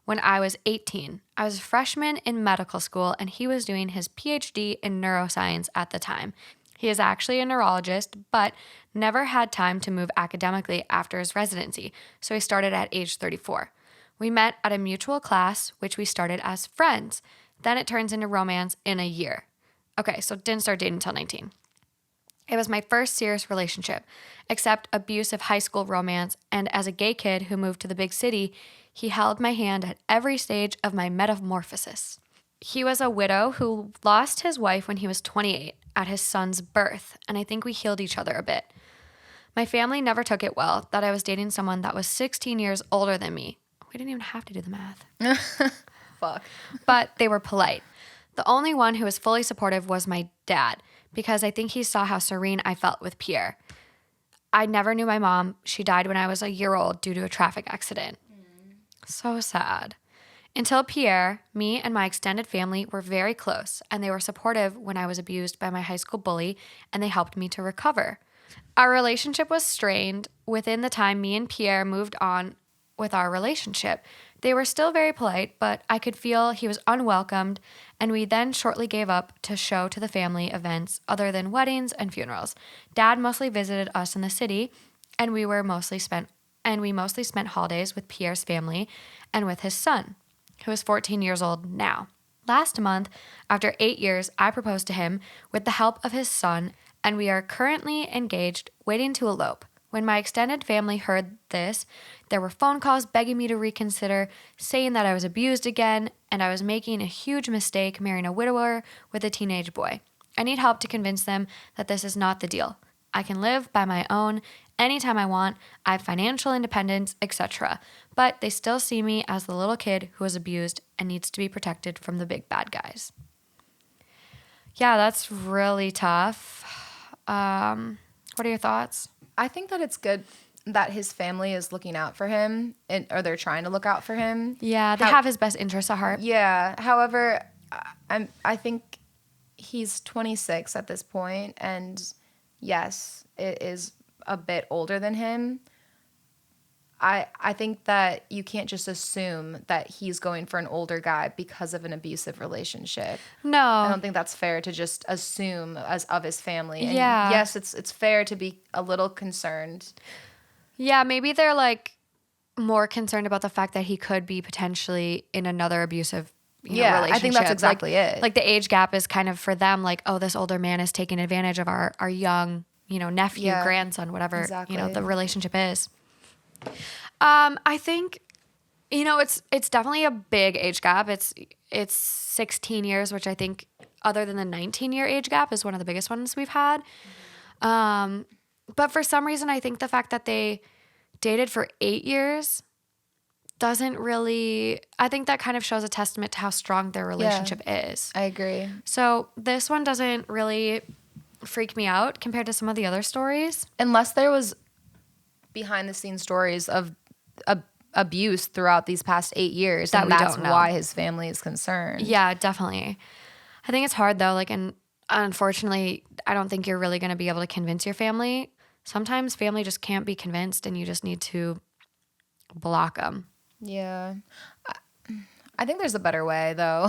when I was 18. I was a freshman in medical school, and he was doing his PhD in neuroscience at the time. He is actually a neurologist, but never had time to move academically after his residency, so he started at age 34. We met at a mutual class, which we started as friends. Then it turns into romance in a year. Okay, so didn't start dating until 19. It was my first serious relationship, except abusive high school romance, and as a gay kid who moved to the big city, he held my hand at every stage of my metamorphosis. He was a widow who lost his wife when he was 28 at his son's birth, and I think we healed each other a bit. My family never took it well that I was dating someone that was 16 years older than me. We didn't even have to do the math. Fuck. But they were polite. The only one who was fully supportive was my dad, because I think he saw how serene I felt with Pierre. I never knew my mom. She died when I was a year old due to a traffic accident. So sad. Until Pierre, me and my extended family were very close, and they were supportive when I was abused by my high school bully, and they helped me to recover. Our relationship was strained within the time me and Pierre moved on with our relationship. They were still very polite, but I could feel he was unwelcomed, and we then shortly gave up to show to the family events other than weddings and funerals. Dad mostly visited us in the city, and we mostly spent holidays with Pierre's family and with his son, who is 14 years old now. Last month, after 8 years, I proposed to him with the help of his son, and we are currently engaged, waiting to elope. When my extended family heard this, there were phone calls begging me to reconsider, saying that I was abused again, and I was making a huge mistake marrying a widower with a teenage boy. I need help to convince them that this is not the deal. I can live by my own anytime I want, I have financial independence, etc. But they still see me as the little kid who was abused and needs to be protected from the big bad guys. Yeah, that's really tough. What are your thoughts? I think that it's good that his family is looking out for him, or they're trying to look out for him. Yeah, they have his best interests at heart. Yeah. However, I think he's 26 at this point, and yes, it is a bit older than him. I think that you can't just assume that he's going for an older guy because of an abusive relationship. No. I don't think that's fair to just assume as of his family. And yeah. Yes, it's fair to be a little concerned. Yeah, maybe they're more concerned about the fact that he could be potentially in another abusive relationship. I think that's exactly it. Like the age gap is kind of for them oh, this older man is taking advantage of our young nephew, Yeah, grandson, whatever, exactly. the relationship is. I think, it's definitely a big age gap. It's 16 years, which I think, other than the 19-year age gap, is one of the biggest ones we've had. But for some reason, I think the fact that they dated for 8 years doesn't really, I think that kind of shows a testament to how strong their relationship is. I agree. So this one doesn't really freak me out compared to some of the other stories. Unless there was behind the scenes stories of abuse throughout these past 8 years, That and we that's don't know. why his family is concerned. Yeah, definitely. I think it's hard though. And unfortunately, I don't think you're really going to be able to convince your family. Sometimes family just can't be convinced, and you just need to block them. Yeah. I think there's a better way though.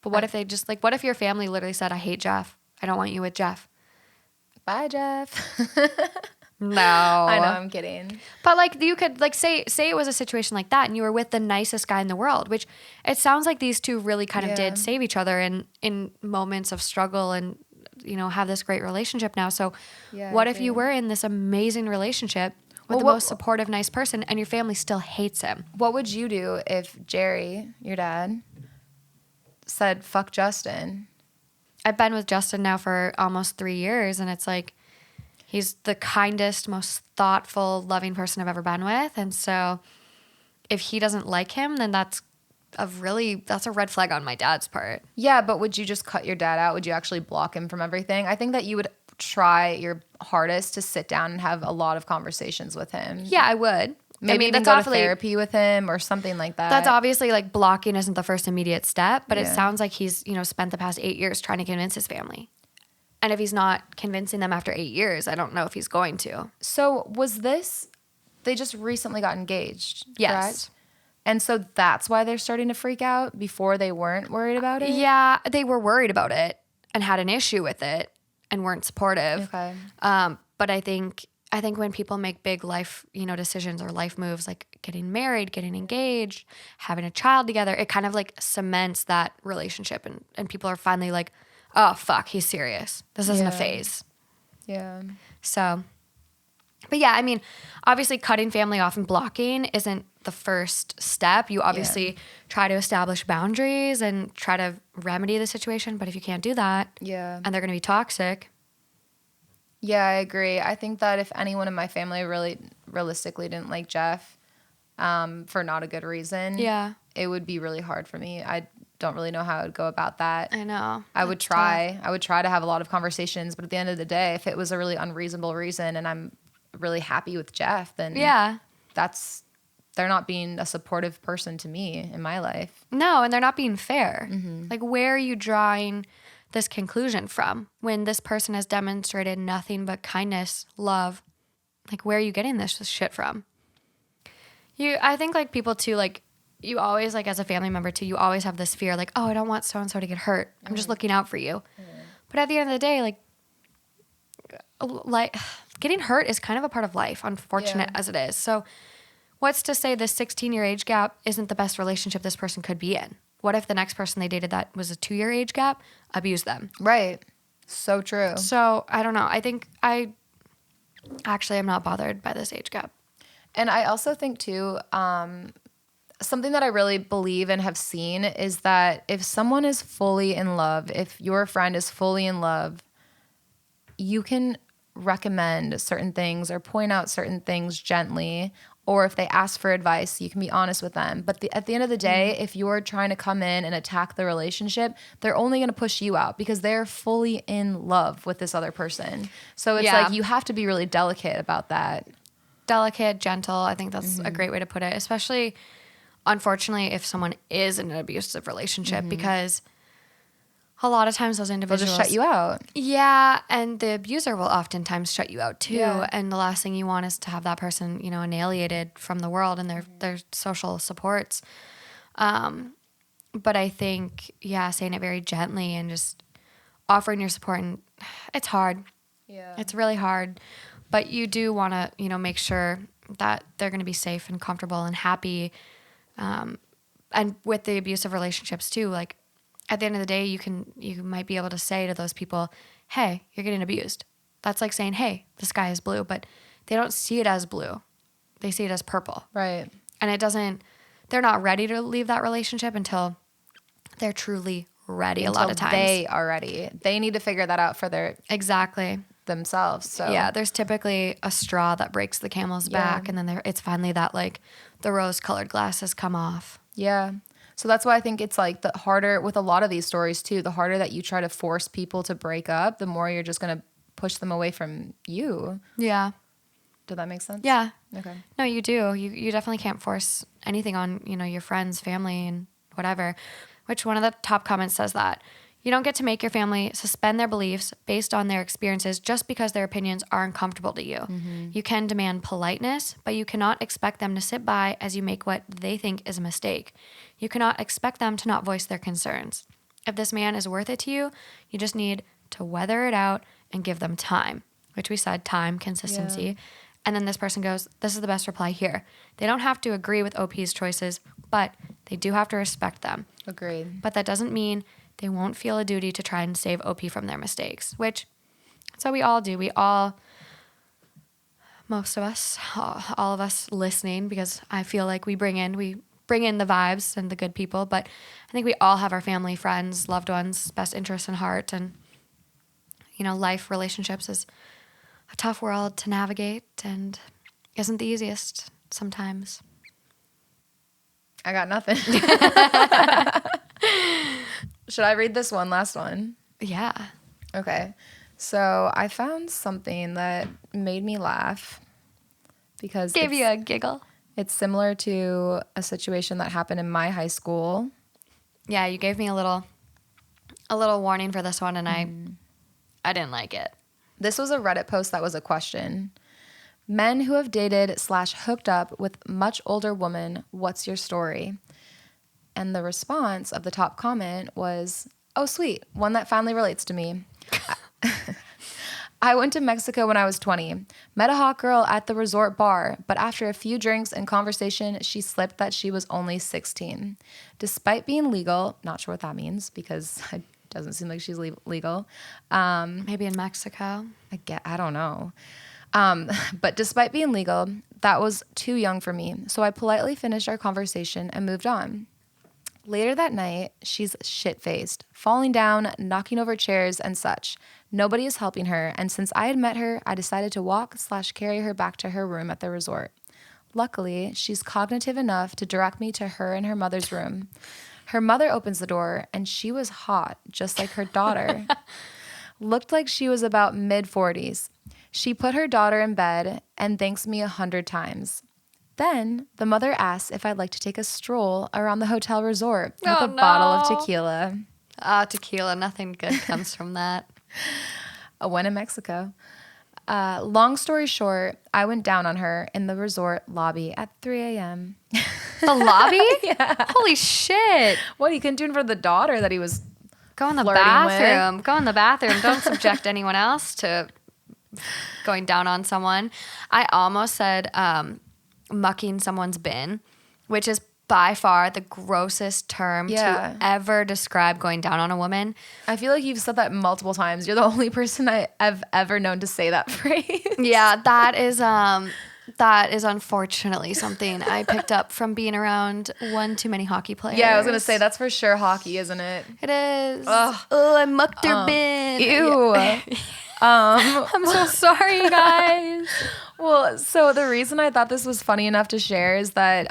But what if they just what if your family literally said, "I hate Jeff. I don't want you with Jeff." Bye, Jeff. No. I know, I'm kidding. But you could say it was a situation like that, and you were with the nicest guy in the world, which it sounds like these two really kind of did save each other in moments of struggle, and have this great relationship now. So what if you were in this amazing relationship with the most supportive, nice person, and your family still hates him? What would you do if Jerry, your dad, said fuck Justin? I've been with Justin now for almost 3 years, and it's he's the kindest, most thoughtful, loving person I've ever been with. And so if he doesn't like him, then that's a red flag on my dad's part. Yeah, but would you just cut your dad out? Would you actually block him from everything? I think that you would try your hardest to sit down and have a lot of conversations with him. Yeah, I would. Maybe even go to therapy with him or something like that. That's obviously blocking isn't the first immediate step, but it Yeah. sounds like he's, spent the past 8 years trying to convince his family. And if he's not convincing them after 8 years, I don't know if he's going to. So they just recently got engaged, Yes. correct? And so that's why they're starting to freak out. Before they weren't worried about it? Yeah, they were worried about it and had an issue with it and weren't supportive. Okay. But I think when people make big life, decisions or life moves, like getting married, getting engaged, having a child together, it kind of cements that relationship, and people are finally like, oh fuck, he's serious. This isn't a phase. Yeah. So, but yeah, obviously cutting family off and blocking isn't the first step. You obviously try to establish boundaries and try to remedy the situation. But if you can't do that, Yeah. and they're going to be toxic. Yeah, I agree. I think that if anyone in my family really realistically didn't like Jeff for not a good reason, it would be really hard for me. I don't really know how I would go about that. I know. I would try. Tough. I would try to have a lot of conversations, but at the end of the day, if it was a really unreasonable reason and I'm really happy with Jeff, then they're not being a supportive person to me in my life. No, and they're not being fair. Mm-hmm. Where are you drawing this conclusion from when this person has demonstrated nothing but kindness, love? Where are you getting this shit from? I think people too, you always, as a family member too, you always have this fear, oh, I don't want so-and-so to get hurt. I'm just looking out for you. But at the end of the day, getting hurt is kind of a part of life, unfortunate as it is. So what's to say this 16-year age gap isn't the best relationship this person could be in? What if the next person they dated that was a 2-year age gap abused them? Right. So true. So I don't know. I think I'm not bothered by this age gap. And I also think too, something that I really believe and have seen is that if someone is fully in love, if your friend is fully in love, you can recommend certain things or point out certain things gently. Or if they ask for advice, you can be honest with them. But at the end of the day, if you're trying to come in and attack the relationship, they're only going to push you out because they're fully in love with this other person. So it's you have to be really delicate about that. Delicate, gentle. I think that's a great way to put it, especially, unfortunately, if someone is in an abusive relationship, because a lot of times those individuals They'll just shut you out. Yeah, and the abuser will oftentimes shut you out too. Yeah. And the last thing you want is to have that person, annihilated from the world and their social supports. But I think, saying it very gently and just offering your support, and it's hard. Yeah. It's really hard. But you do want to, make sure that they're going to be safe and comfortable and happy. And with the abusive relationships too, at the end of the day, you might be able to say to those people, hey, you're getting abused. That's like saying, hey, the sky is blue, but they don't see it as blue. They see it as purple. Right. And they're not ready to leave that relationship until they're truly ready a lot of times. They are ready. They need to figure that out for Exactly. themselves. So yeah, there's typically a straw that breaks the camel's back, and then it's finally that like the rose-colored glasses come off. Yeah. So that's why I think it's like the harder with a lot of these stories too, the harder that you try to force people to break up, the more you're just going to push them away from you. Yeah. Did that make sense? Yeah. Okay. No, you do. You definitely can't force anything on, your friends, family, and whatever. Which one of the top comments says that? You don't get to make your family suspend their beliefs based on their experiences just because their opinions are uncomfortable to you. Mm-hmm. You can demand politeness, but you cannot expect them to sit by as you make what they think is a mistake. You cannot expect them to not voice their concerns. If this man is worth it to you, you just need to weather it out and give them time, which we said time, consistency. Yeah. And then this person goes, this is the best reply here. They don't have to agree with OP's choices, but they do have to respect them. Agreed. But that doesn't mean they won't feel a duty to try and save OP from their mistakes, which that's what we all do. Most of us, all of us listening, because I feel like we bring in the vibes and the good people, but I think we all have our family, friends, loved ones, best interests in heart, and, life, relationships is a tough world to navigate and isn't the easiest sometimes. I got nothing. Should I read this last one? Yeah. Okay. So I found something that made me laugh because Gave you a giggle. It's similar to a situation that happened in my high school. Yeah, you gave me a little warning for this one, and I didn't like it. This was a Reddit post that was a question. Men who have dated/hooked up with much older women, what's your story? And the response of the top comment was, oh, sweet, one that finally relates to me. I went to Mexico when I was 20, met a hot girl at the resort bar, but after a few drinks and conversation, she slipped that she was only 16. Despite being legal, not sure what that means because it doesn't seem like she's legal. Maybe in Mexico. I don't know. But despite being legal, that was too young for me. So I politely finished our conversation and moved on. Later that night, she's shit-faced, falling down, knocking over chairs and such. Nobody is helping her, and since I had met her, I decided to walk/carry her back to her room at the resort. Luckily, she's cognitive enough to direct me to her and her mother's room. Her mother opens the door, and she was hot, just like her daughter. Looked like she was about mid-40s. She put her daughter in bed and thanks me 100 times. Then the mother asks if I'd like to take a stroll around the hotel resort with a bottle of tequila. Tequila. Nothing good comes from that. When in Mexico. Long story short, I went down on her in the resort lobby at 3 a.m. The lobby? Yeah. Holy shit. What, he couldn't do it for the daughter that he was Go in the flirting bathroom. with? Go in the bathroom. Don't subject anyone else to going down on someone. I almost said mucking someone's bin, which is by far the grossest term to ever describe going down on a woman. I feel like you've said that multiple times. You're the only person I've ever known to say that phrase. Yeah, that is unfortunately something I picked up from being around one too many hockey players. Yeah, I was going to say, that's for sure hockey, isn't it? It is. Oh, I mucked their bin. Ew. Yeah. I'm so sorry, you guys. Well, so the reason I thought this was funny enough to share is that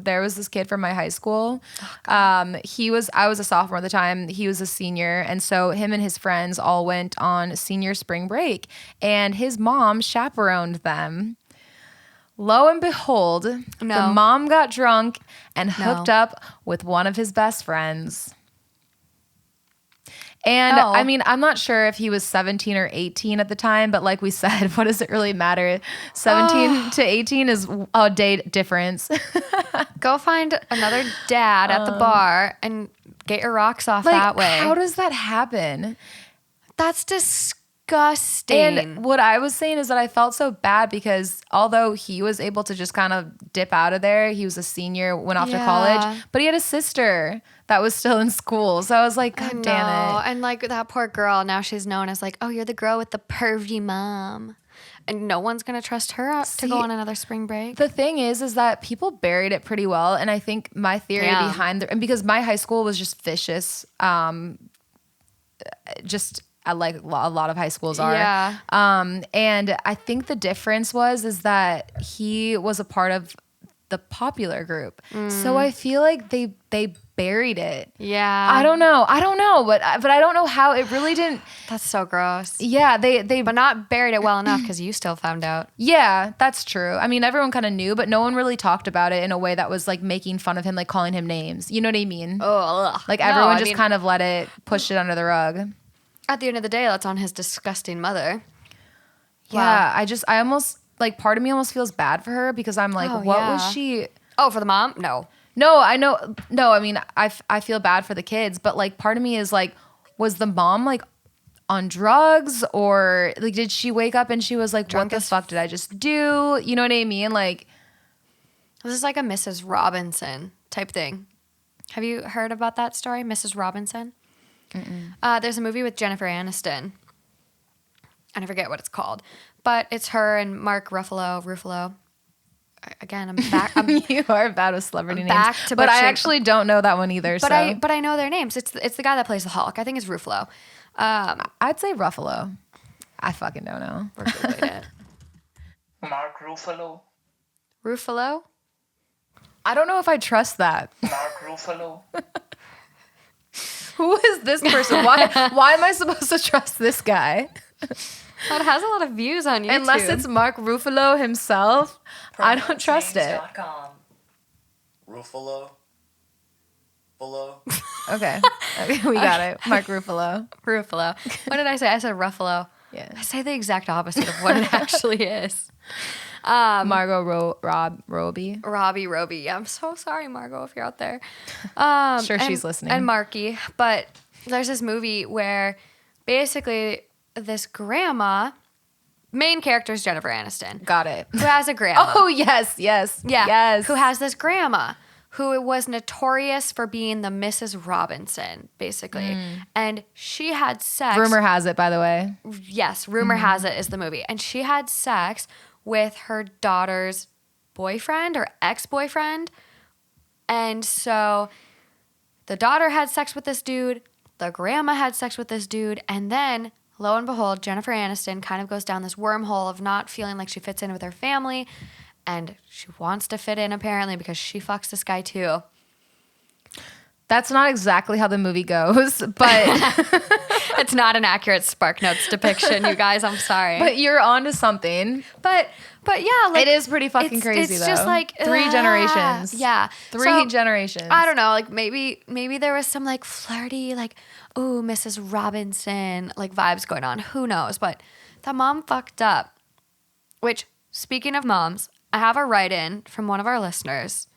there was this kid from my high school. I was a sophomore at the time. He was a senior. And so him and his friends all went on senior spring break. And his mom chaperoned them. Lo and behold, the mom got drunk and hooked up with one of his best friends. And I mean, I'm not sure if he was 17 or 18 at the time, but like we said, what does it really matter? 17 to 18 is a day difference. Go find another dad at the bar and get your rocks off that way. How does that happen? That's disgusting. disgusting. And what I was saying is that I felt so bad because although he was able to just kind of dip out of there, he was a senior, went off to college, but he had a sister that was still in school. So I was like, God damn it. And like that poor girl, now she's known as like, oh, you're the girl with the pervy mom. And no one's going to trust her to go on another spring break. The thing is that people buried it pretty well. And I think my theory behind and because my high school was just vicious, just like a lot of high schools are. Yeah. And I think the difference is that he was a part of the popular group. So I feel like they buried it. Yeah. I don't know, but I don't know how it really didn't. That's so gross. Yeah, they But not buried it well enough because you still found out. Yeah, that's true. I mean, everyone kind of knew, but no one really talked about it in a way that was like making fun of him, like calling him names. You know what I mean? Oh, like everyone just kind of let it push it under the rug. At the end of the day, that's on his disgusting mother. Yeah, wow. I almost like part of me almost feels bad for her because I'm like, what was she? Oh, for the mom? No. No, I know. No, I mean, I feel bad for the kids, but like part of me is like, was the mom like on drugs or like did she wake up and she was like, what the fuck did I just do? You know what I mean? Like, this is like a Mrs. Robinson type thing. Have you heard about that story, Mrs. Robinson? There's a movie with Jennifer Aniston. And I forget what it's called, but it's her and Mark Ruffalo. Again, I'm back. You are bad with celebrity names. Back to but I actually don't know that one either. But I know their names. It's the guy that plays the Hulk. I think it's Ruffalo. I'd say Ruffalo. I fucking don't know. We're Googling it. Mark Ruffalo. Ruffalo? I don't know if I trust that. Mark Ruffalo. Who is this person? Why am I supposed to trust this guy? Well, it has a lot of views on YouTube. Unless it's Mark Ruffalo himself, I don't trust it. Ruffalo. Okay, we got it. Mark Ruffalo. Ruffalo. What did I say? I said Ruffalo. Yeah. I say the exact opposite of what it actually is. Margot Robbie. Robbie Roby. Yeah, I'm so sorry, Margot, if you're out there. Sure, she's listening. And Marky. But there's this movie where basically this grandma, main character is Jennifer Aniston. Got it. Who has a grandma. Oh, yes. Yeah. Yes. Who has this grandma who was notorious for being the Mrs. Robinson, basically. And she had sex. Rumor has it, by the way. Yes, Rumor Has It is the movie. And she had sex with her daughter's boyfriend or ex-boyfriend. And so the daughter had sex with this dude. The grandma had sex with this dude. And then, lo and behold, Jennifer Aniston kind of goes down this wormhole of not feeling like she fits in with her family. And she wants to fit in, apparently, because she fucks this guy, too. That's not exactly how the movie goes, but... It's not an accurate SparkNotes depiction, you guys. I'm sorry. But you're onto something. But yeah, like... It is pretty fucking crazy, it's though. It's just like... Three generations. Yeah. Three generations. I don't know. Like, maybe there was some, like, flirty, like, ooh, Mrs. Robinson, like, vibes going on. Who knows? But the mom fucked up. Which, speaking of moms, I have a write-in from one of our listeners.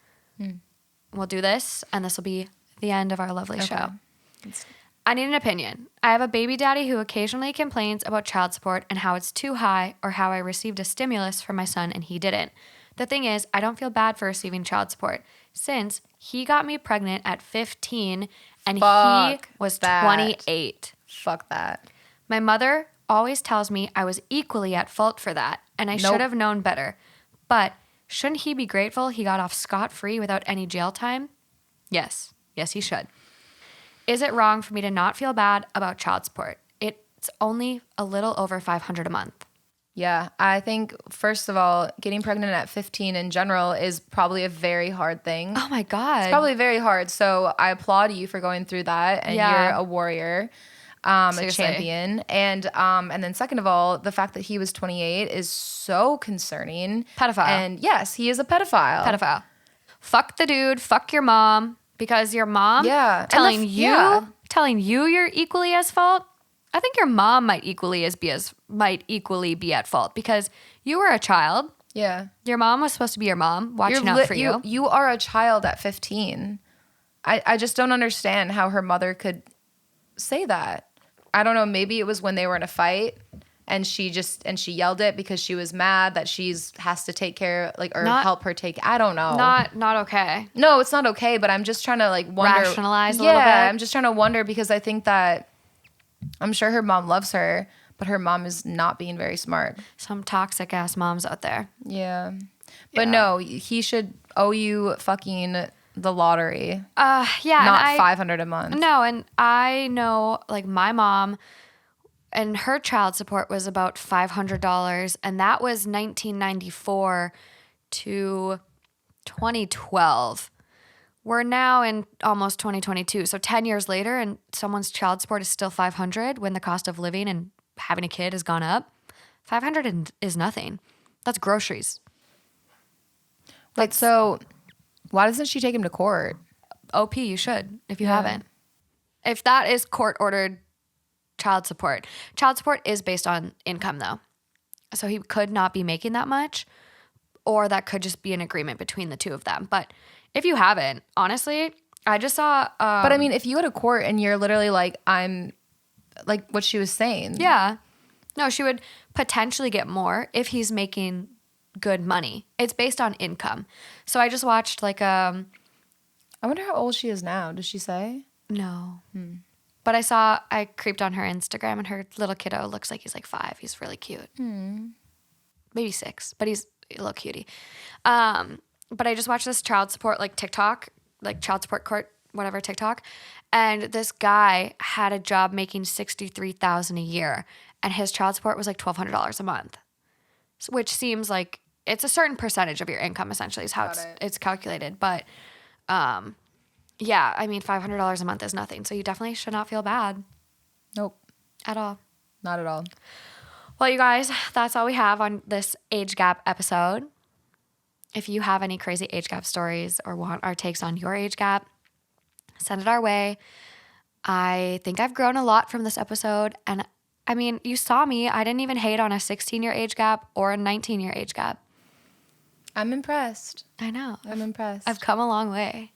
We'll do this, and this will be the end of our lovely show. I need an opinion. I have a baby daddy who occasionally complains about child support and how it's too high or how I received a stimulus for my son and he didn't. The thing is, I don't feel bad for receiving child support since he got me pregnant at 15 and he was 28. Fuck that. My mother always tells me I was equally at fault for that and I should have known better. But shouldn't he be grateful he got off scot-free without any jail time? Yes. Yes, he should. Is it wrong for me to not feel bad about child support? It's only a little over $500 a month. Yeah, I think, first of all, getting pregnant at 15 in general is probably a very hard thing. Oh, my God. It's probably very hard. So I applaud you for going through that, and you're a warrior, a champion. And then second of all, the fact that he was 28 is so concerning. Pedophile. And yes, he is a pedophile. Pedophile. Fuck the dude. Fuck your mom. Because your mom telling you you're equally as fault. I think your mom might equally be at fault because you were a child. Yeah. Your mom was supposed to be your mom, watching out for you. You are a child at 15. I just don't understand how her mother could say that. I don't know, maybe it was when they were in a fight and she yelled it because she was mad that has to take care, like, or help her take, I don't know. Not okay. No, it's not okay, but I'm just trying to, like, wonder. Rationalize a little bit. Yeah, I'm just trying to wonder because I think that I'm sure her mom loves her, but her mom is not being very smart. Some toxic ass moms out there. Yeah. But no, he should owe you fucking the lottery. Yeah. Not $500 a month. No, and I know, like, my mom and her child support was about $500, and that was 1994 to 2012. We're now in almost 2022, so 10 years later, and someone's child support is still $500 when the cost of living and having a kid has gone up. $500 is nothing. That's groceries. Like, so why doesn't she take him to court? OP, you should, if you haven't. If that is court-ordered child support. Child support is based on income, though. So he could not be making that much, or that could just be an agreement between the two of them. But if you haven't, honestly, I just saw... but, I mean, if you go to court and you're literally like, I'm... Like, what she was saying. Yeah. No, she would potentially get more if he's making good money. It's based on income. So I just watched, like... I wonder how old she is now. Does she say? No. But I creeped on her Instagram, and her little kiddo looks like he's like 5. He's really cute. Maybe 6, but he's a little cutie. But I just watched this child support, like, TikTok, like child support court, whatever, TikTok. And this guy had a job making $63,000 a year, and his child support was like $1,200 a month, which seems like it's a certain percentage of your income, essentially, is how it's calculated. But yeah, I mean, $500 a month is nothing. So you definitely should not feel bad. Nope. At all. Not at all. Well, you guys, that's all we have on this age gap episode. If you have any crazy age gap stories or want our takes on your age gap, send it our way. I think I've grown a lot from this episode. And I mean, you saw me. I didn't even hate on a 16-year age gap or a 19-year age gap. I'm impressed. I know. I'm impressed. I've come a long way.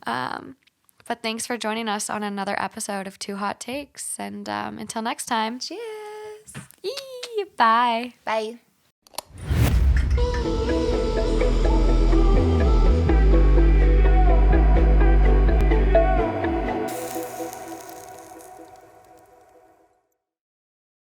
But thanks for joining us on another episode of Two Hot Takes. And until next time. Cheers. Bye. Bye.